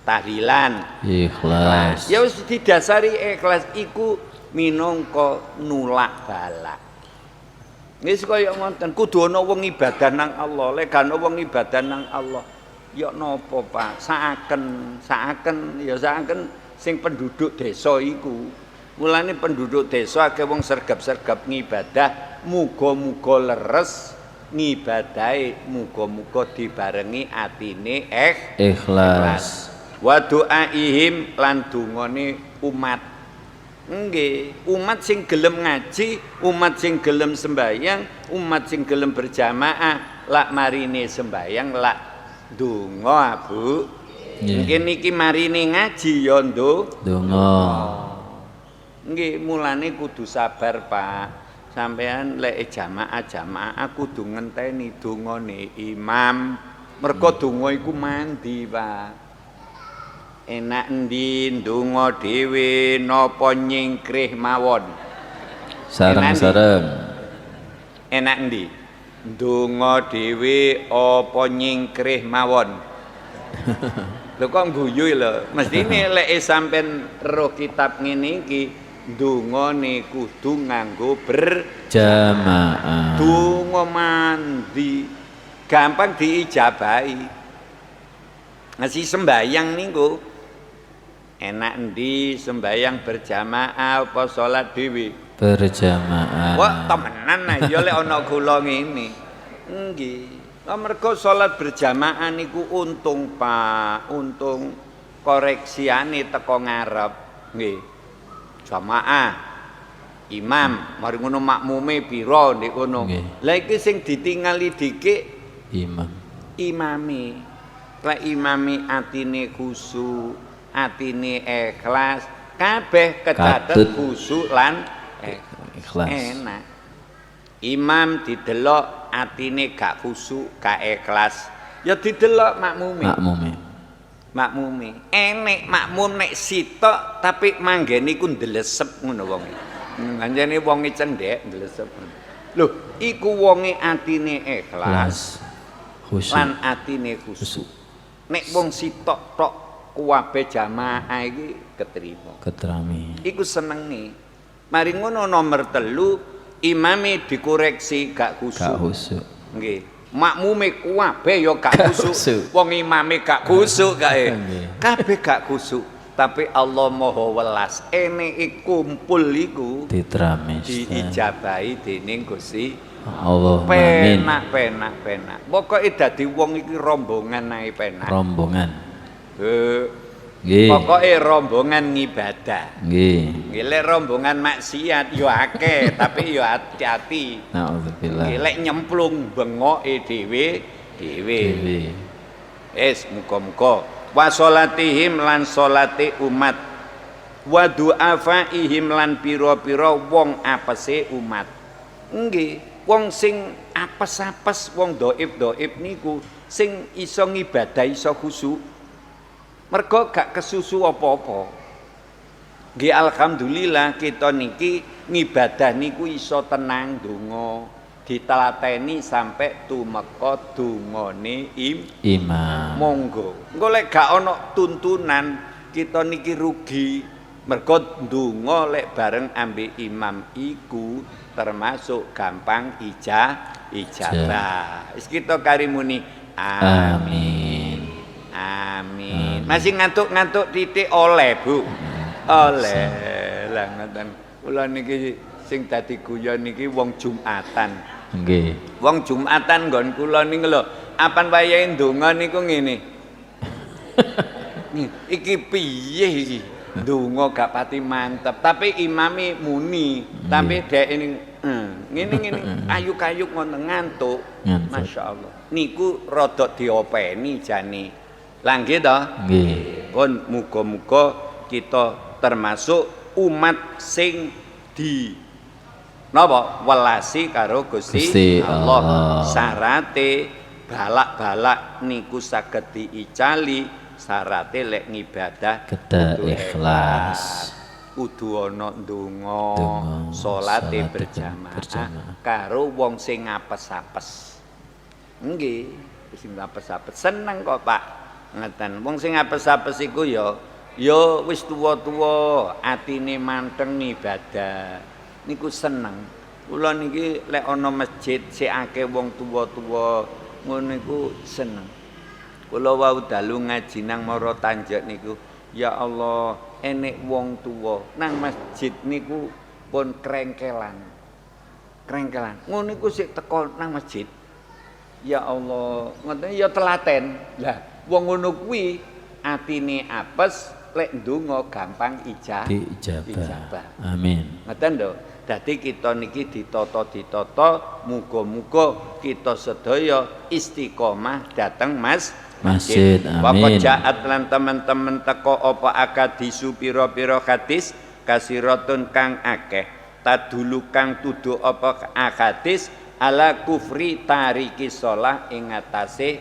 tahlilan ikhlas. Ya wis didasari ikhlas iku minangka nulak bala. Wis kaya ngoten, kudu ana wong ibadah nang Allah. Lek gak ana wong ibadah nang Allah, ya napa Pak? Saaken sing penduduk desa iku. Mulane penduduk desa akeh wong sergap-sergap ngibadah, muga-muga leres ngibadahe, muga-muga dibarengi atine Ikhlas. Wa du'aihim lan dungane umat. Nggih, umat sing gelem ngaji, umat sing gelem sembahyang, umat sing gelem berjamaah, lak marine sembahyang, lak donga, Bu. Nggih niki marine ngaji ya Donga. Nggih, mulane kudu sabar, Pak. Sampean lek jamaah kudu ngenteni dongane imam. Mergo donga iku mandi, Pak. Enak endi ndonga dhewe napa nyingkrih mawon? Sareng-sareng. Enak endi? Ndonga dhewe apa nyingkrih mawon? Lho kok guyu lho. Mestine lek sampean roh kitab ngene iki ndongane kudu nganggo Jamaah. donga mandi gampang diijabahi. Ngasih sembahyang niku enak endi sembahyang berjamaah apa salat dhewe? Berjamaah. Wah, temenan ya lek ana kula ngene. Nggih. Mergo salat berjamaah niku untung, Pak, untung koreksiane teko ngarep. Nggih. Jamaah imam, mari ngono makmume pira ndek kono. Lah iki sing ditingali dikik imame. Lek imame atine khusyuk, atine ikhlas, kabeh kecatet khusyuk lan ikhlas. Enak. Imam didelok atine gak khusyuk, gak ikhlas, ya didelok makmume. Enek makmum nek sitok tapi manggene iku ndelesep ngono wonge. Anjene wonge cendhek ndelesep. Lho, iku wonge atine ikhlas lan atine khusyuk. Nek wong sitok tok kuwabe jamaah iki ketrima. Iku senenge. Mari ngono nomor 3, imame dikoreksi gak khusyuk. Nggih. Makmume kuwabe ya gak khusyuk. Wong imame gak khusyuk kae. Kabeh gak khusyuk, tapi Allah Maha Welas. Eneke kumpul iku ditramis. Diijabahi dening Gusti Allah. Penak. Pokoke dadi wong iki rombongan ae penak. Rombongan. Pokoke rombongan ngibadah. Nggih. Lek rombongan maksiat yo akeh, tapi yo hati-hati. Nauzubillah. Lek nyemplung bengoke dhewe. Muga-muga wa sholatihim lan sholate umat, wa du'afaihim lan pira-pira wong apese umat. Nggih, wong sing apes-apes, wong dhaif niku sing iso ngibadah iso khusyuk. Mergo gak kesusu apa-apa. Nggih alhamdulillah kita niki ngibadah niku iso tenang donga, ditelateni sampai tumeka dungane imam. Monggo. Engko lek gak ana tuntunan kita niki rugi. Mergo donga lek bareng ambek imam iku termasuk gampang ijabah. Wis kita karimuni amin. Masih ngantuk-ngantuk titik oleh, Bu. Oleh. Lah ngoten. Kula niki sing dadi guyon niki wong Jumatan. Nggih. Wong Jumatan nggon kula niku lho, apan wayahe ndonga niku ngene. Iki piye iki? Ndonga gak pati mantep, tapi imame muni, tapi dhek ini ngene ayuk-ayuk ngoten ngantuk. Masyaallah. Niku rada diopeni jane. Lah nggih to? Nggih. Pun muga-muga kita termasuk umat sing di napa welasi karo Gusti Allah. Syarate balak-balak niku saged diicali, syarate lek ngibadah kudu ikhlas. Kudu ana ndonga, salate berjamaah karo wong sing apes-apes. Nggih, sing apes-apes seneng kok, Pak. Ngeten, wong sing apes-apes iku ya wis tuwa-tuwa, atine manteng ibadah. Niku seneng. Kula niki lek ana masjid sik akeh wong tuwa-tuwa, ngono niku seneng. Kula wau dalu ngaji nang Mara Tanjak niku, ya Allah, enek wong tuwa nang masjid niku pun krengkelan. Ngono niku sik teko nang masjid. Ya Allah, ngoten ya telaten. Lah, wong ngono kuwi atine apes, lek ndonga gampang ijabah. Amin. Ngoten lho. Dadi kita niki ditata, muga-muga kita sedaya istiqomah dateng Masjid. Wa Amin. jaat lan teman-teman teko apa akadisu pira-pira hadis kasiratun kang akeh tadulu kang tuduh apa akadis ala kufri tariki shalah ing atase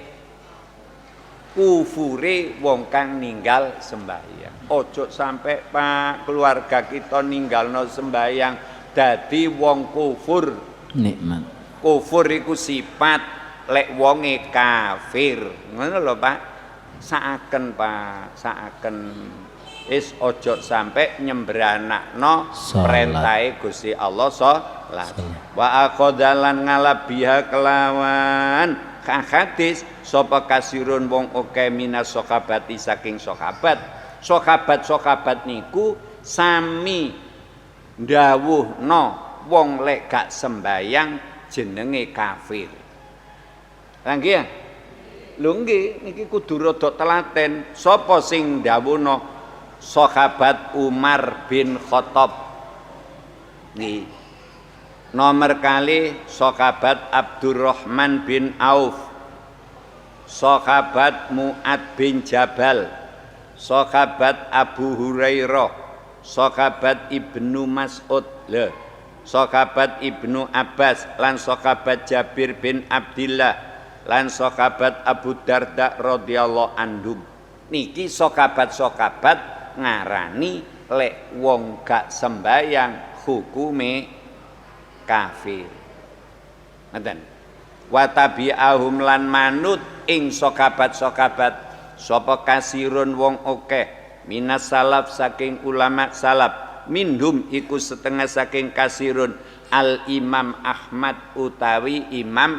kufure wong kang ninggal sembahyang. Ojo sampai Pak keluarga kita ninggalno sembahyang dadi wong kufur. Nikmat. Kufur iku sifat lek wonge kafir. Ngono lho Pak. Saaken Pak, saaken. Wis ojo sampai nyembranakno perintahe Gusti Allah salat. Wa aqdalan ngalabiha kelawan hadis sapa kasirun wong akeh minas sahabati saking sahabat. Sahabat niku sami ndawuhna wong lek gak sembayang jenenge kafir. Lah nggih ya? Lho nggih niki kudu rada telaten. Sapa sing ndawuhna? Sahabat Umar bin Khattab. Nggih. Nomor kali sahabat Abdurrahman bin Auf. Sahabat Mu'ad bin Jabal. Sahabat Abu Hurairah. Sahabat Ibnu Mas'ud. Lho. Sahabat Ibnu Abbas lan sahabat Jabir bin Abdillah lan sahabat Abu Darda radhiyallahu anhum. Niki sahabat-sahabat ngarani lek wong gak sembayang hukume kafir. Ngoten. Wa tabi'ahum lan manut ing sahabat-sahabat sapa kasirun wong akeh minas salaf saking ulama salaf minhum iku setengah saking kasirun al Imam Ahmad utawi Imam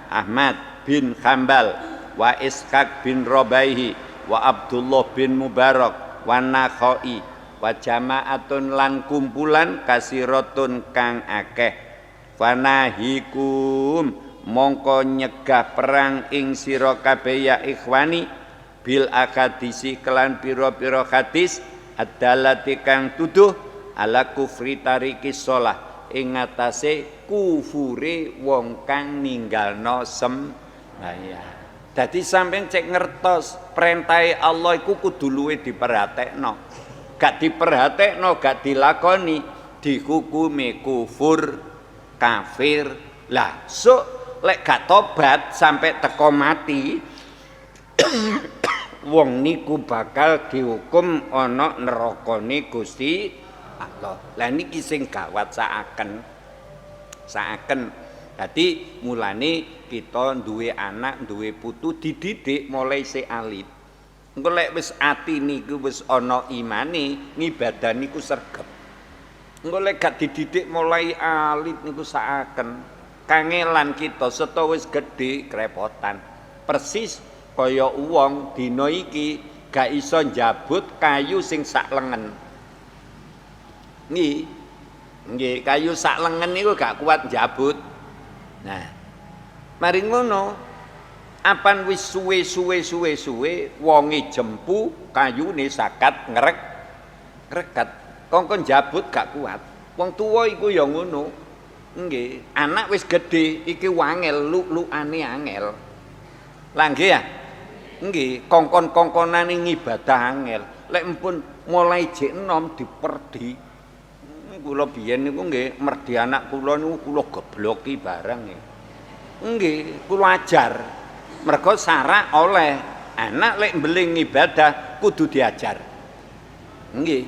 Ahmad bin Hambal wa Ishaq bin Robaihi wa Abdullah bin Mubarak wa Nakhai wa jamaatun lan kumpulan kasiratun kang akeh fanahikum mongko nyegah perang ing sira kabeh ya ikhwani bil akadisi kelan pira-pira hadis adalati kang tuduh ala kufri tariki shalah ing atase kufure wong kang ninggalno sembahyang. Dadi sampeyan cek ngertos perintahe Allah iku kudu luwih diperhatekno. Gak diperhatekno, gak dilakoni, dihukumi kufur, kafir. Lah, lek gak tobat sampai teko mati, wong niku bakal dihukum ana nerakane Gusti Allah. Lah niki sing gawat saaken. Dadi mulane kita duwe anak, duwe putu dididik mulai sik alit. Engko lek wis ati niku wis ana imane, ngibadah niku sregep. Engko lek gak dididik mulai alit niku saaken. Kangelan kita seto wis gedhe krepotan. Persis kaya wong dina iki gak iso njabut kayu sing sak lengen. Nggih, kayu sak lengen niku gak kuat njabut. Nah, mari ngono, apan wis suwe wonge jempu kayune sakat ngrekat. Kongkon jabut gak kuat. Wong tuwa iku ya ngono. Nggih, anak wis gedhe iki wangel luk-lukane angel. Lah nggih ya? Nggih, kongkon-kongkonane ngibadah angel. Lek empun mulai jek enom diperdi. Kula biyen niku nggih merdi anak kula niku kula gebloki barang nggih kula ajar mergo syarat oleh anak lek mbeling ibadah kudu diajar nggih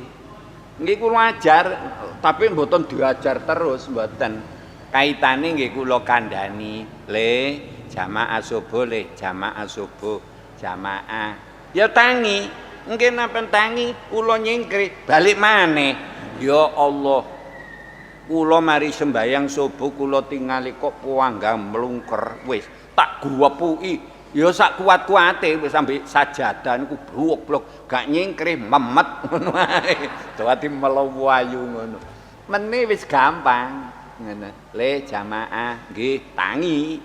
kula ajar tapi mboten diajar terus mboten kaitane nggih kula kandhani le jamaah subuh jamaah ya tangi nggih napa tangi kula nyingkri balik maneh. Ya Allah, kula mari sembayang subuh kula tingali kok puanggang mlungker wis tak guwepuki Ya sak kuat-kuate wis sampe sajadah niku blok gak nyingkrih memet ngono ae. Dadi melewu ayu ngono. Mene wis gampang ngono. Le jamaah nggih tangi.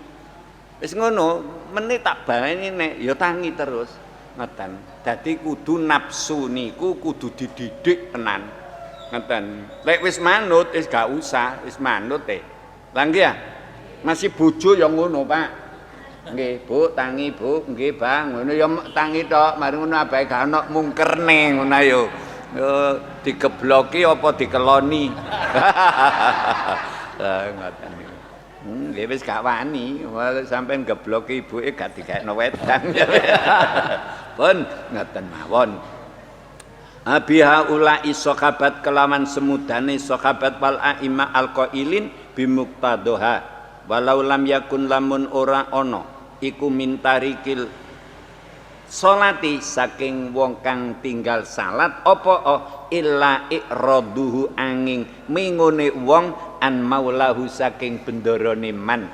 Wis ngono, mene tak baleni nek ya tangi terus. Ngoten. Dadi kudu nafsu niku kudu dididik tenan. Ngoten. Lek wis manut wis gak usah, wis manut Lah nggih ya. Masih bojo ya ngono, Pak. Nggih, Bu, tangi, Bu. Nggih, Bang. Ngono ya tangi tok, mari ngono abahe gak ono mungkerne ngono ayo. Yo digebloki apa dikeloni. Ngoten niku. Nggih wis gak wani, sampean gebloki ibuke gak dikekno wedang. Pun ngoten mawon. Abiha ulai sahabat kelawan semudane sahabat wal aima alqailin bimuqtadha walau lam yakun lamun ora ana iku mintarikil salati saking wong kang tinggal salat apa illa ikraduhu angin mingune wong an maulahu saking bendarane man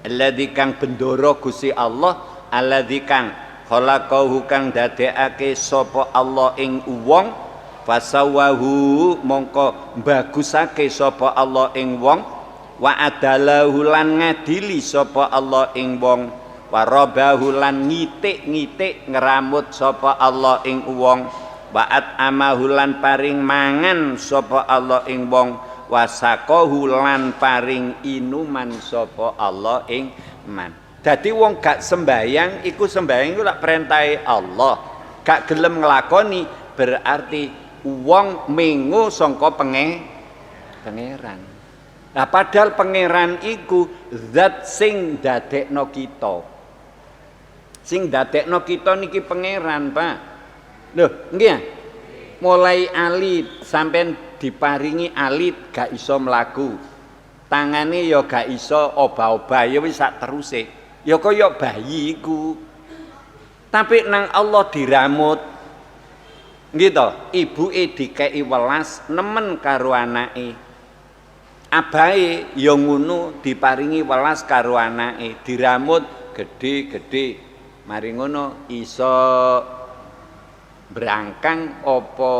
alladzi kang bendara Gusti Allah alladzi kang khalaqahu kang dadekake sapa Allah ing wong fasawahu mongko bagusake sapa Allah ing wong wa adalahu lan ngadili sapa Allah ing wong warabahu lan ngitik-ngitik ngeramut sapa Allah ing wong waat amahu lan paring mangan sapa Allah ing wong wasaqahu lan paring inuman sapa Allah ing man. Dadi wong gak sembayang iku sembayang iku lak perintahe Allah. Gak gelem nglakoni berarti wong mengo sangka pangeran. Nah padahal pangeran iku zat sing dadekno kita. Sing dadekno kita niki pangeran, Pak. Lho, nggih ya? Mulai alit sampean diparingi alit gak iso mlaku. Tangane ya gak iso obah-obah ya wis sak teruse. Ya kaya bayi iku. Tapi nang Allah diramut. Nggih to, ibuke dikeki welas nemen karo anake. Abahe ya ngono diparingi welas karo anake, diramut gedhe-gedhe. Mari ngono iso brangkang apa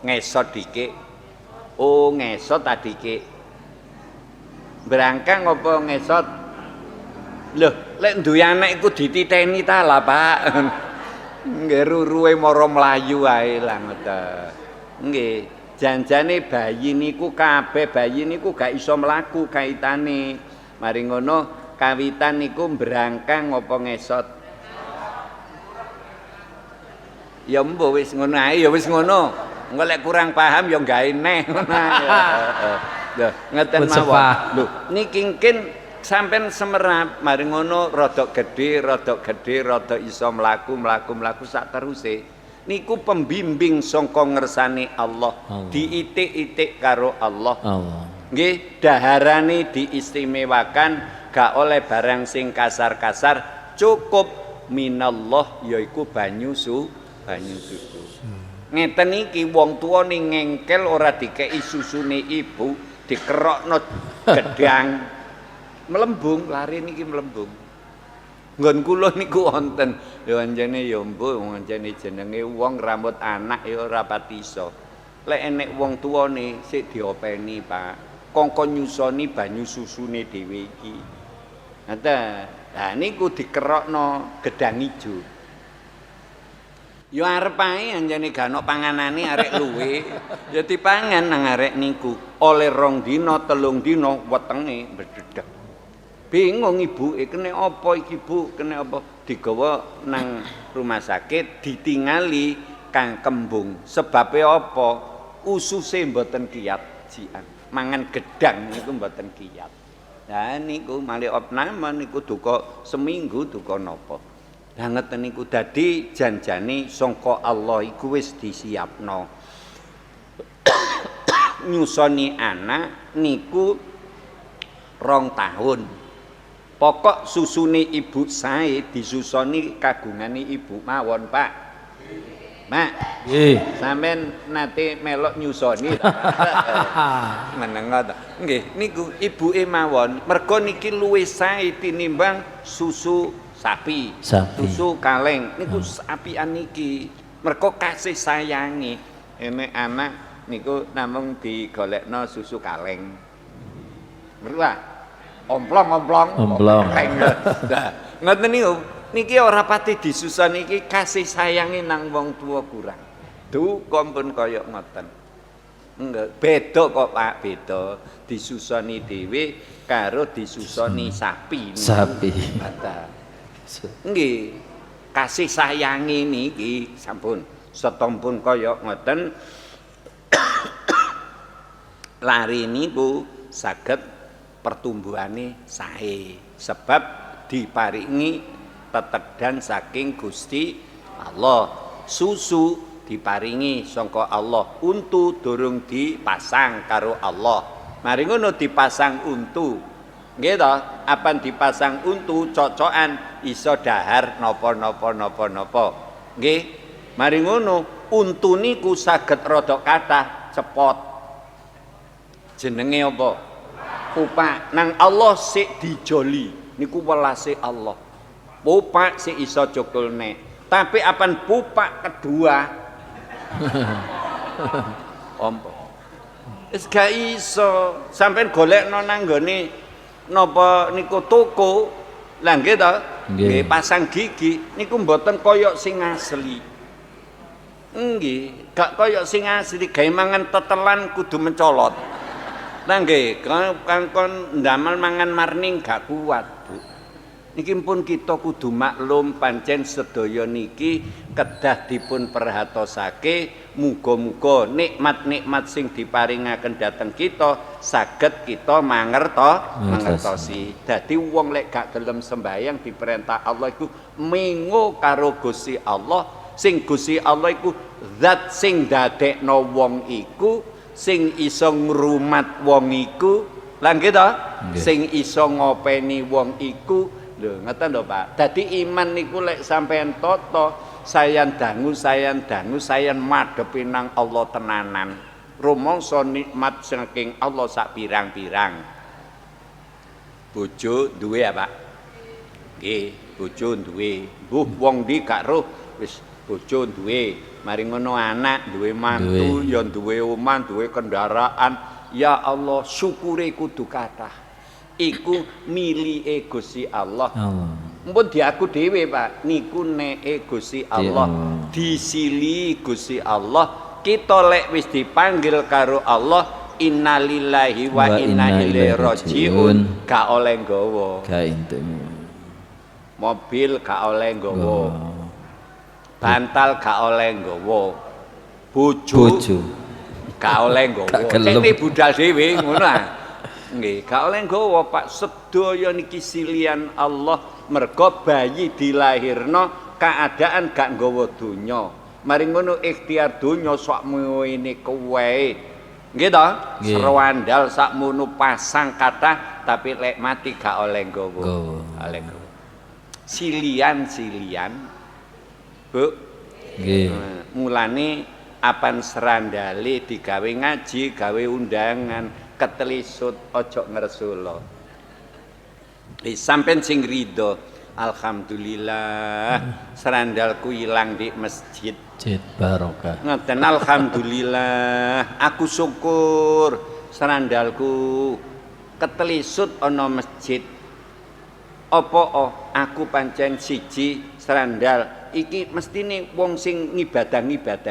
ngesot dikik. Oh, ngesot ta dikik. Brangkang apa ngesot? Loh, lek duwe anak iku dititeni ta lah, Pak. Nggih ruruhe mara mlayu ae lah ngoten. Nggih, janjane bayi niku kabeh bayi niku gak iso mlaku kaitane. Mari ngono kawitan niku brangkang apa ngesot? Ya mbuh wis ngono ae ya wis ngono. Engko lek kurang paham ya gawe neh ngono ae. Lho, ngeten mawon. Lho, niki kin sampean semerap mari ngono rada gedhe, rada iso mlaku sak teruse. Niku pembimbing sangka ngersane Allah. Diitik-itik karo Allah. Nggih, daharane diistimewakan, gak oleh barang sing kasar-kasar, cukup minallah yaiku banyu susu. Ngeten iki wong tuwa ning ngengkel ora dikeki susune ibu, dikerokno gedang. Melembung, lari niki melembung. Nggon kula niku wonten. Ya anjene ya mbuh, anjene jenenge wong rambut anak ya ora pati iso. Lek enek wong tuwane sik diopeni, Pak. Kongkon nyusoni banyu susune dhewe iki. Ngoten. Lah niku dikerokno gedang ijo. Ya arep ae anjene gak ono panganane arek luwe. Ya dipangan nang arek niku. Oleh 2 dina, 3 dina wetenge mbedhedhek. Bingung ibuke kene apa iki, Bu? Kene apa? Digawa nang rumah sakit ditingali Kang Kembung. Sebabe apa? Ususe mboten kiyat jian. Mangan gedang niku mboten kiyat. Lah niku malih opname niku duka seminggu duka napa. Lah ngeten niku dadi janjane sangka Allah iku wis disiapno. Nyusoni anak niku 2 tahun. Pokok susune ibu sae disusoni kagungane ibu mawon, Pak. Mak, nggih. Sampeyan nate melok nyusoni ta? Menengo ta. Nggih, niku ibuke mawon. Mergo niki luwih sae tinimbang susu sapi. Sapi. Susu kaleng niku apian niki. Mergo kasih sayangi. Enek anak niku namung digolekno susu kaleng. Merua omplong. Kaleng. Nah, ngoten niku. Niki ora pati disusoni iki kasih sayangi nang wong tuwa kurang. Duka pun kaya ngoten. Enggak, beda kok Pak, beda. Disusoni dhewe karo disusoni sapi. Sapi. Nggih. Kasih sayangi niki sampun setompun kaya ngoten. Lari niku saged pertumbuhane sae sebab diparingi tetedan saking Gusti Allah. Susu diparingi sangka Allah, untu durung dipasang karo Allah. Mari ngono dipasang untu. Nggih to, apan dipasang untu cocokan iso dahar napa. Nggih. Mari ngono untu niku saged rada kathah cepot. Jenenge apa? Pupak. Nang Allah sik dijoli. Niku welase Allah. Pupak sik iso cukulne. Tapi apan pupak kedua ompo. Wis gak iso. Sampeyan golekno nang nggone napa niku toko. Lah nggih to? Nggih pasang gigi niku mboten kaya sing asli. Nggih, gak kaya sing asli, gawe mangan tetelan kudu mencolot. Lah nggih, kangkon ndamel mangan marning gak kuat, Bu. Niki pun kita kudu maklum pancen sedaya niki kedah dipun perhatosake, muga-muga nikmat-nikmat sing diparingaken dhateng kita saged kita mangertosi. Dadi wong lek gak gelem sembahyang diperintah Allah iku mengo karo Gusti Allah, sing Gusti Allah iku zat sing dadekno wong iku, sing iso ngrumat wong iku, lha nggih to? Sing iso ngopeni wong iku. Lho, ngoten lho Pak. Dadi iman niku lek sampean tata, sayan dangu, sayan madhepi nang Allah tenanan. Rumangsa nikmat saking Allah sak pirang-pirang. Bojo duwe ya Pak? Nggih, bojo duwe. Mbuh wong ndi gak roh wis bojo duwe. Mari ngono anak duwe mantu, ya duwe omah, duwe kendaraan. Ya Allah, syukure kudu kathah. Iku milike Gusti Allah. Mumpun diaku dhewe Pak, niku neke Gusti Allah, disili Gusti Allah. Kita lek wis dipanggil karo Allah, innalillahi wa inna ilaihi rajiun, gak oleh nggawa. Gak intemu. Mobil gak oleh nggawa. Bantal gak oleh nggawa. Bojo gak oleh nggawa. Cek budal dhewe ngono ah. Nggih, gak oleh nggawa Pak, sedaya niki silian Allah, merga bayi dilahirno keadaan gak nggawa donya. Mari ngono ikhtiar donya sakmene kowe. Nggih to? Serwandal sakmono pasang kathah tapi lek mati gak oleh nggawa. Oleh nggawa. Silian. Bu. Nggih. Mulane apan serandale digawe ngaji, gawe undangan. Ketelisut ojo ngersula. Sampeyan sing rido, alhamdulillah serandalku ilang di masjid. Barokah. Ngoten alhamdulillah, aku syukur serandalku ketelisut ana masjid. Apa aku pancen siji serandal iki mestine wong sing ngibadah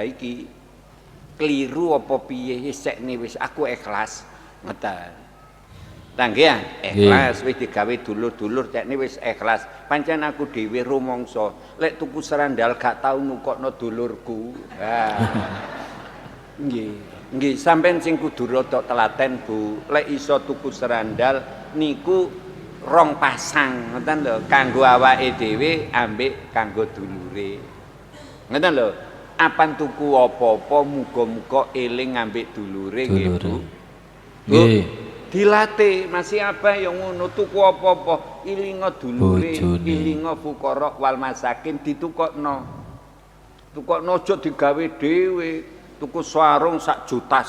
iki keliru apa piye sekne wis aku ikhlas. Ngeten. Tanggehan ikhlas wis digawe dulur-dulur cekne wis ikhlas. Pancen aku dhewe rumangsa lek tuku serandal gak tau nukokno dulurku. Ha. Nggih, sampean sing kudu rada telaten Bu. Lek iso tuku serandal niku rong pasang, ngoten lho, kanggo awake dhewe ambek kanggo dulure. Ngoten lho. Apan tuku apa-apa muga-muga eling ambek dulure nggih Bu. Nggih. Dilatih masih apa yang ngono tuku apa-apa ilinga dulure, ilinga fuqara wal masakin ditukokno. Tukokno aja digawe dhewe, tuku sarung 1,5 juta.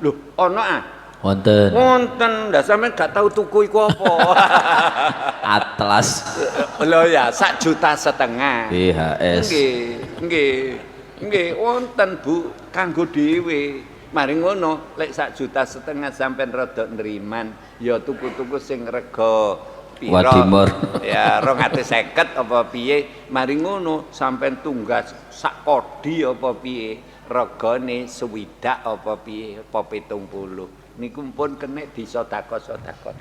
Lho, ana Wonten. Wonten, ndak sampean gak tahu tuku iku apa. Atlas. Lho ya, 1,5 juta. BHS. Nggih, wonten Bu, kanggo dhewe. Mari ngono, lek 1,5 juta sampean rada nriman, ya tuku-tuku sing rega pira? Wadimor. Ya 250 apa piye? Mari ngono, sampean tunggas sak kodi apa piye? Regane 60 apa piye? Apa 70. Niku pun kena disedekah-sedekah.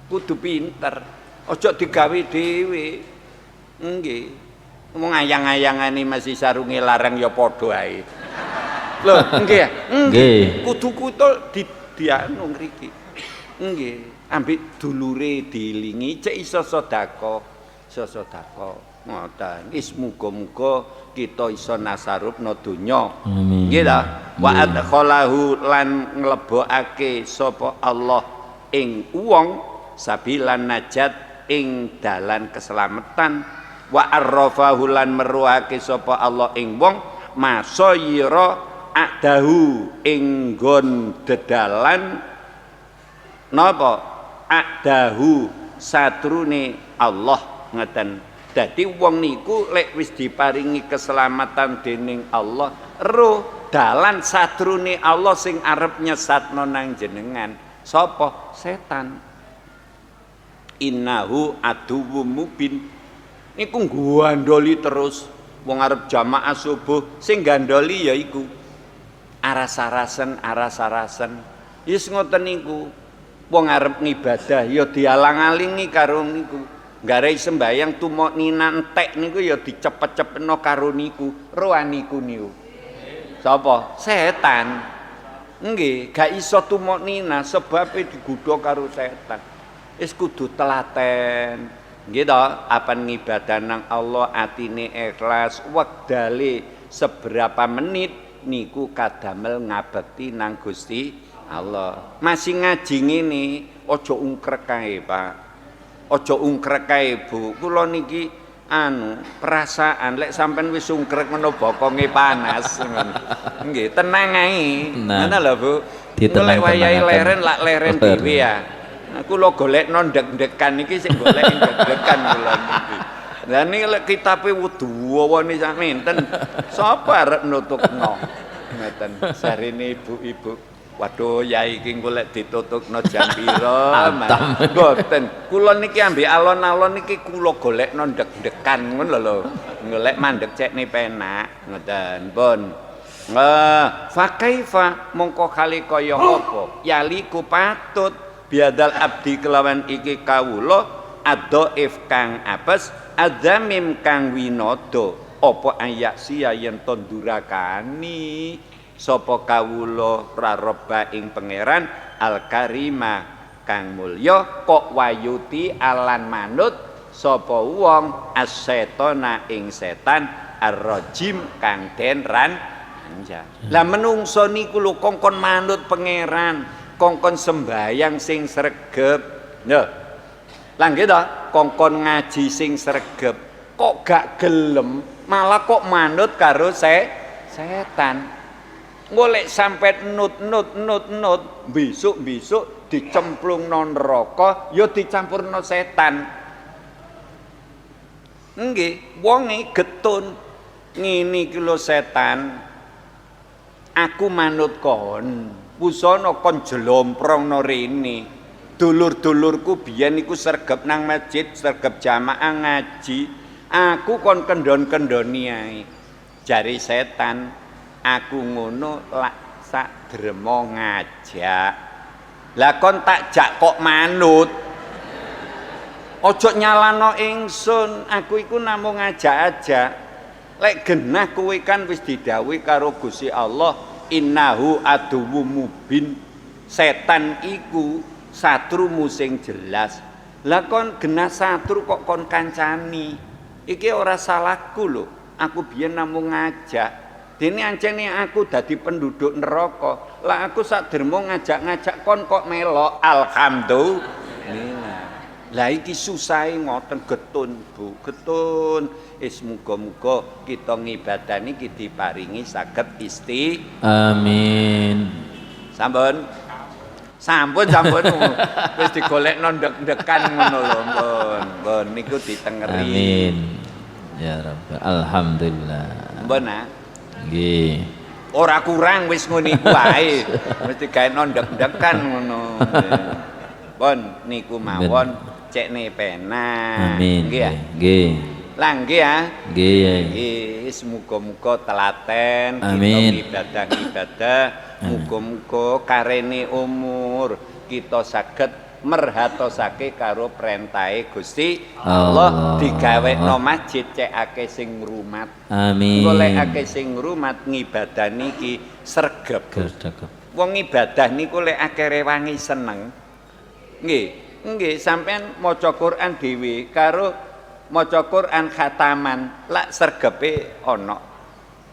Kudu pinter, aja digawe dhewe. Nggih. Wong ayang-ayangane masih sarunge larang ya padha ae. Lho, nggih. Nggih. Kudu kutul dianu ngriki. Nggih, ambek dulure diilingi cek iso sedekah. Ngoten. Wis muga-muga kita iso nasarupna donya. Amin. Nggih ta? Wa adkhalahu lan nglebokake sapa Allah ing wong sabilan najat ing dalan keselamatan. Wa arrafahu lan meruhake sapa Allah ing wong masayira adahu ing nggon dedalan napa adahu satrune Allah ngeten. Dadi wong niku lek wis diparingi keselamatan dening Allah, roh dalan satrune Allah sing arep nyesatno nang jenengan. Sapa? Setan. Innahu aduwwum mubin. Niku nggandoli terus wong arep jamaah subuh sing gandoli ya iku aras-arasen. Wis ngoten niku. Wong arep ngibadah ya dialang-alingi karo niku. Garai sembayang tumok nina entek niku ya dicepet-cepetno karo niku. Rohan niku niku. Sapa? Setan. Nggih, gak iso tumok nina sebab digodha karo setan. Wis kudu telaten. Nggih to, apan ngibadah nang Allah atine ikhlas, wektale seberapa menit niku kadamel ngabekti nang Gusti Allah. Masih ngaji ngene, aja ungkrek kae, Pak. Aja ungkrek kae, Bu. Kula niki perasaan lek sampean wis ungkrek ngono bokonge panas ngono. Nggih, tenang ae. Ngono lho, Bu. Golek wayahe leren lak leren dhewe ya. Kula golekno ndek-ndekan iki sing golek ndek-ndekan kula niki. Lah niki lek kitabe wuduwane samenten, sapa arep nutukno? Ngoten. Sarene ibu-ibu. Waduh, yai iki golek ditutukno jam pira? Mboten. Kula niki ambek alon-alon niki kula golekno ndek-ndekan ngono lho. Golek mandeg cekne penak, ngoten. Pun. Fa kaifa mongko kali kaya apa? Yaliku patut biadal abdi kelawan iki kawula adhaif kang apes adzamim kang winodo apa ayasia yen to durakani sapa kawula rareba ing pangeran al karima kang mulya kok wayuti alan manut sapa wong as-setona ing setan ar-rajim kang den ranjang. Lah menungso niku lho kongkon manut pangeran, kongkon sembayang sing sregep. Lho. Lah nggih to, kongkon ngaji sing sregep. Kok gak gelem, malah kok manut karo setan. Golek sampai nut besok dicemplungno neraka ya dicampurno setan. Nggih, wonge getun ngene iki lho setan. Aku manut kon. Pusana kon jelomprongno rene. Dulur-dulurku biyen iku sregep nang masjid, sregep jamaah ngaji. Aku kon kendon-kendoni ae. Jari setan, aku ngono lak sak drema ngajak. Lah kon tak jak kok manut. Ojo nyalano ingsun, aku iku namung ngajak aja. Lek genah kowe kan wis didhawuhi karo Gusti Allah, innahu aduwwum mubin. Setan iku satrumu sing jelas. Lah kon genah satru kok kon kancani. Iki ora salahku lho. Aku biyen namung ngajak. Dene ancene aku dadi penduduk neraka. Lah aku sak dermo ngajak-ngajak kon kok melok. Alhamdulillah. Lah iki susahe ngoten getun, Bu. Getun. Muga-muga kita ngibadah niki diparingi saged Amin. Sampun. Sampun wis digolekno ndek-ndekan ngono lho, Mbon niku ditengeri. Amin. Ya Rabbal alhamdulillah. Mbon ah. Nggih. Ora kurang wis ngono iku wae. Mesti gaeno ndek-ndekan ngono. Mbon niku mawon cekne penak. Amin. Nggih ya. Nggih. Lah nggih ya. Nggih. Nggih, muga-muga telaten Amin. kita ibadah, muga-muga karene umur kita saged merhatosake karo perintahe Gusti Allah, digawekno masjid cekake sing ngrumat. Amin. Golekake sing ngrumat ngibadah niki sregep. Wong ibadah niku lek akeh rewangi seneng. Nggih, sampean maca Quran dhewe karo maca Quran khataman lak sregepe ana.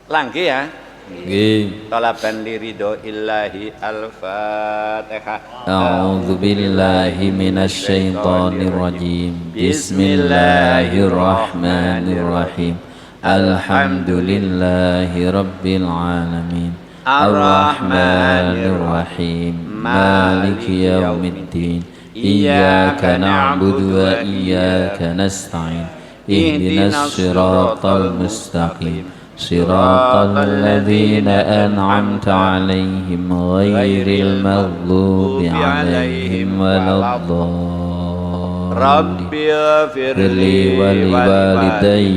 Lah nggih ya. Nggih. Talaban liridho illahi al-Fatihah. A'udzu billahi minasy syaithanir rajim. Bismillahirrahmanirrahim. Alhamdulillahi rabbil alamin. Ar-Rahmanir Rahim. Maliki yaumiddin. Iyyaka na'budu wa iyyaka nasta'in. Ihdinas siratal mustaqim. صراط الذين أنعمت عليهم غير المغضوب عليهم ولا الضالين ربي اغفر لي ولوالدي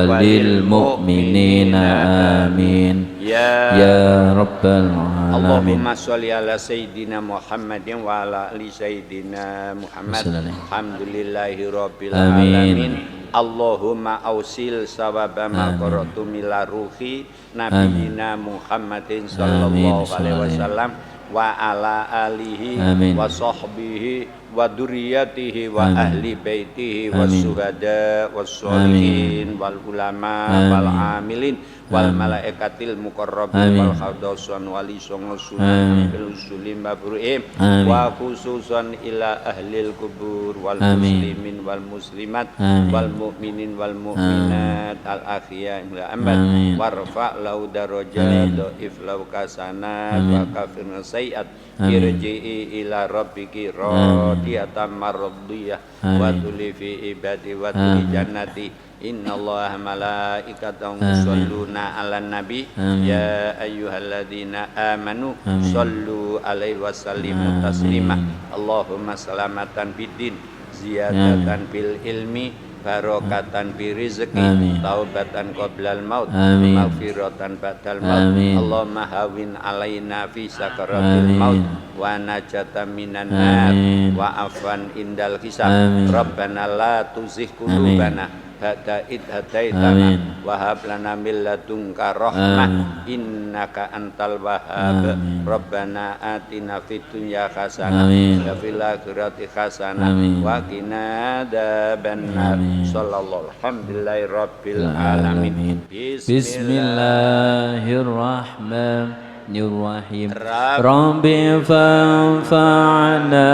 وللمؤمنين آمين يا رب العالمين. اللهم صل على سيدنا محمد وعلى آل سيدنا محمد. الحمد لله رب العالمين. Allahumma ausil sawaba ma qara'tu mila ruhi nabiyina Muhammadin sallallahu alaihi wasallam wa ala alihi wa sahbihi wa dzurriyyatihi wa ahli baitihi was syuhada was sholihin wal ulama wal amilin wal malaikatil muqarrabin wal khawdasan wali songo sunan bil usulim mabru'im wa khususan ila ahlil kubur wal muslimin wal muslimat wal mu'minin wal mu'minat al akhiyah ila amad warfa lau darajat iflau kasanat wa kafirna sayiat irji'i ila rabbiki radiyatan mardiyah wa tuli fi ibadi wa tuli jannati. Inna allaha malaikatahu yusholluna ala nabi ya ayyuhalladzina amanu shollu alaihi wa sallimu taslima. Allahumma salamatan biddin ziyadatan bil ilmi barokatan fi rizqi taubatan qoblal maut maghfiratan ba'dal maut. Allahumma hawin alaina fi sakaratil maut wa najatan minan nar wa afwan indal hisab. Rabbana la tuzigh qulubana ba'da id hadaitana wa hab lana min ladunka rahmah innaka antal wahhab. Rabbana atina fid dunya hasanah wa fil akhirati hasanah wa qina adzabannar. Sallallahu alhamdulillahi rabbil alamin. Bismillahirrahmanirrahim. Rabbi fanfa'na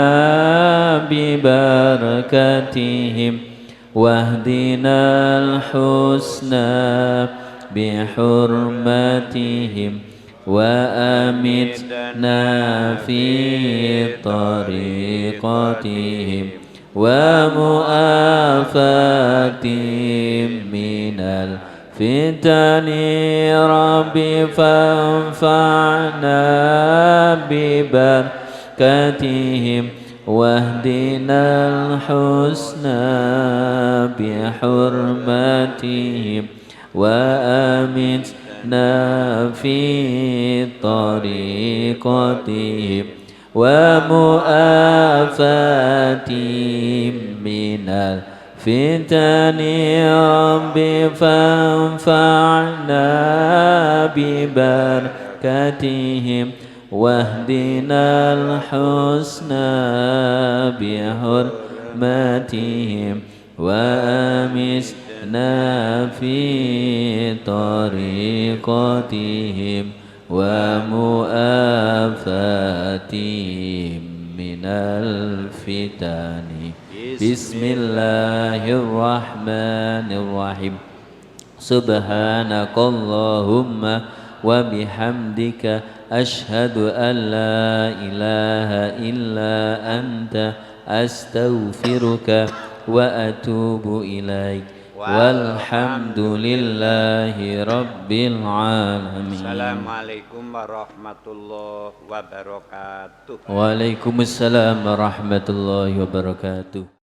bi barakatihim واهدنا الحسنى بحرمتهم وأمتنا في طريقتهم ومؤافاتهم من الفتن. رب فانفعنا ببركتهم واهدنا الحسنى بحرمتهم وأمتنا في طريقتهم ومؤافاتهم من الفتن. رب فانفعنا ببركتهم واهدنا الحسنى بحرمتهم وأمتنا في طريقتهم ومؤافاتهم من الفتن. بسم الله الرحمن الرحيم. سبحانك اللهم وبحمدك أشهد أن لا إله إلا أنت أستغفرك وأتوب إليك والحمد لله رب العالمين. Assalamualaikum warahmatullahi wabarakatuh. Waalaikumsalam warahmatullahi wabarakatuh.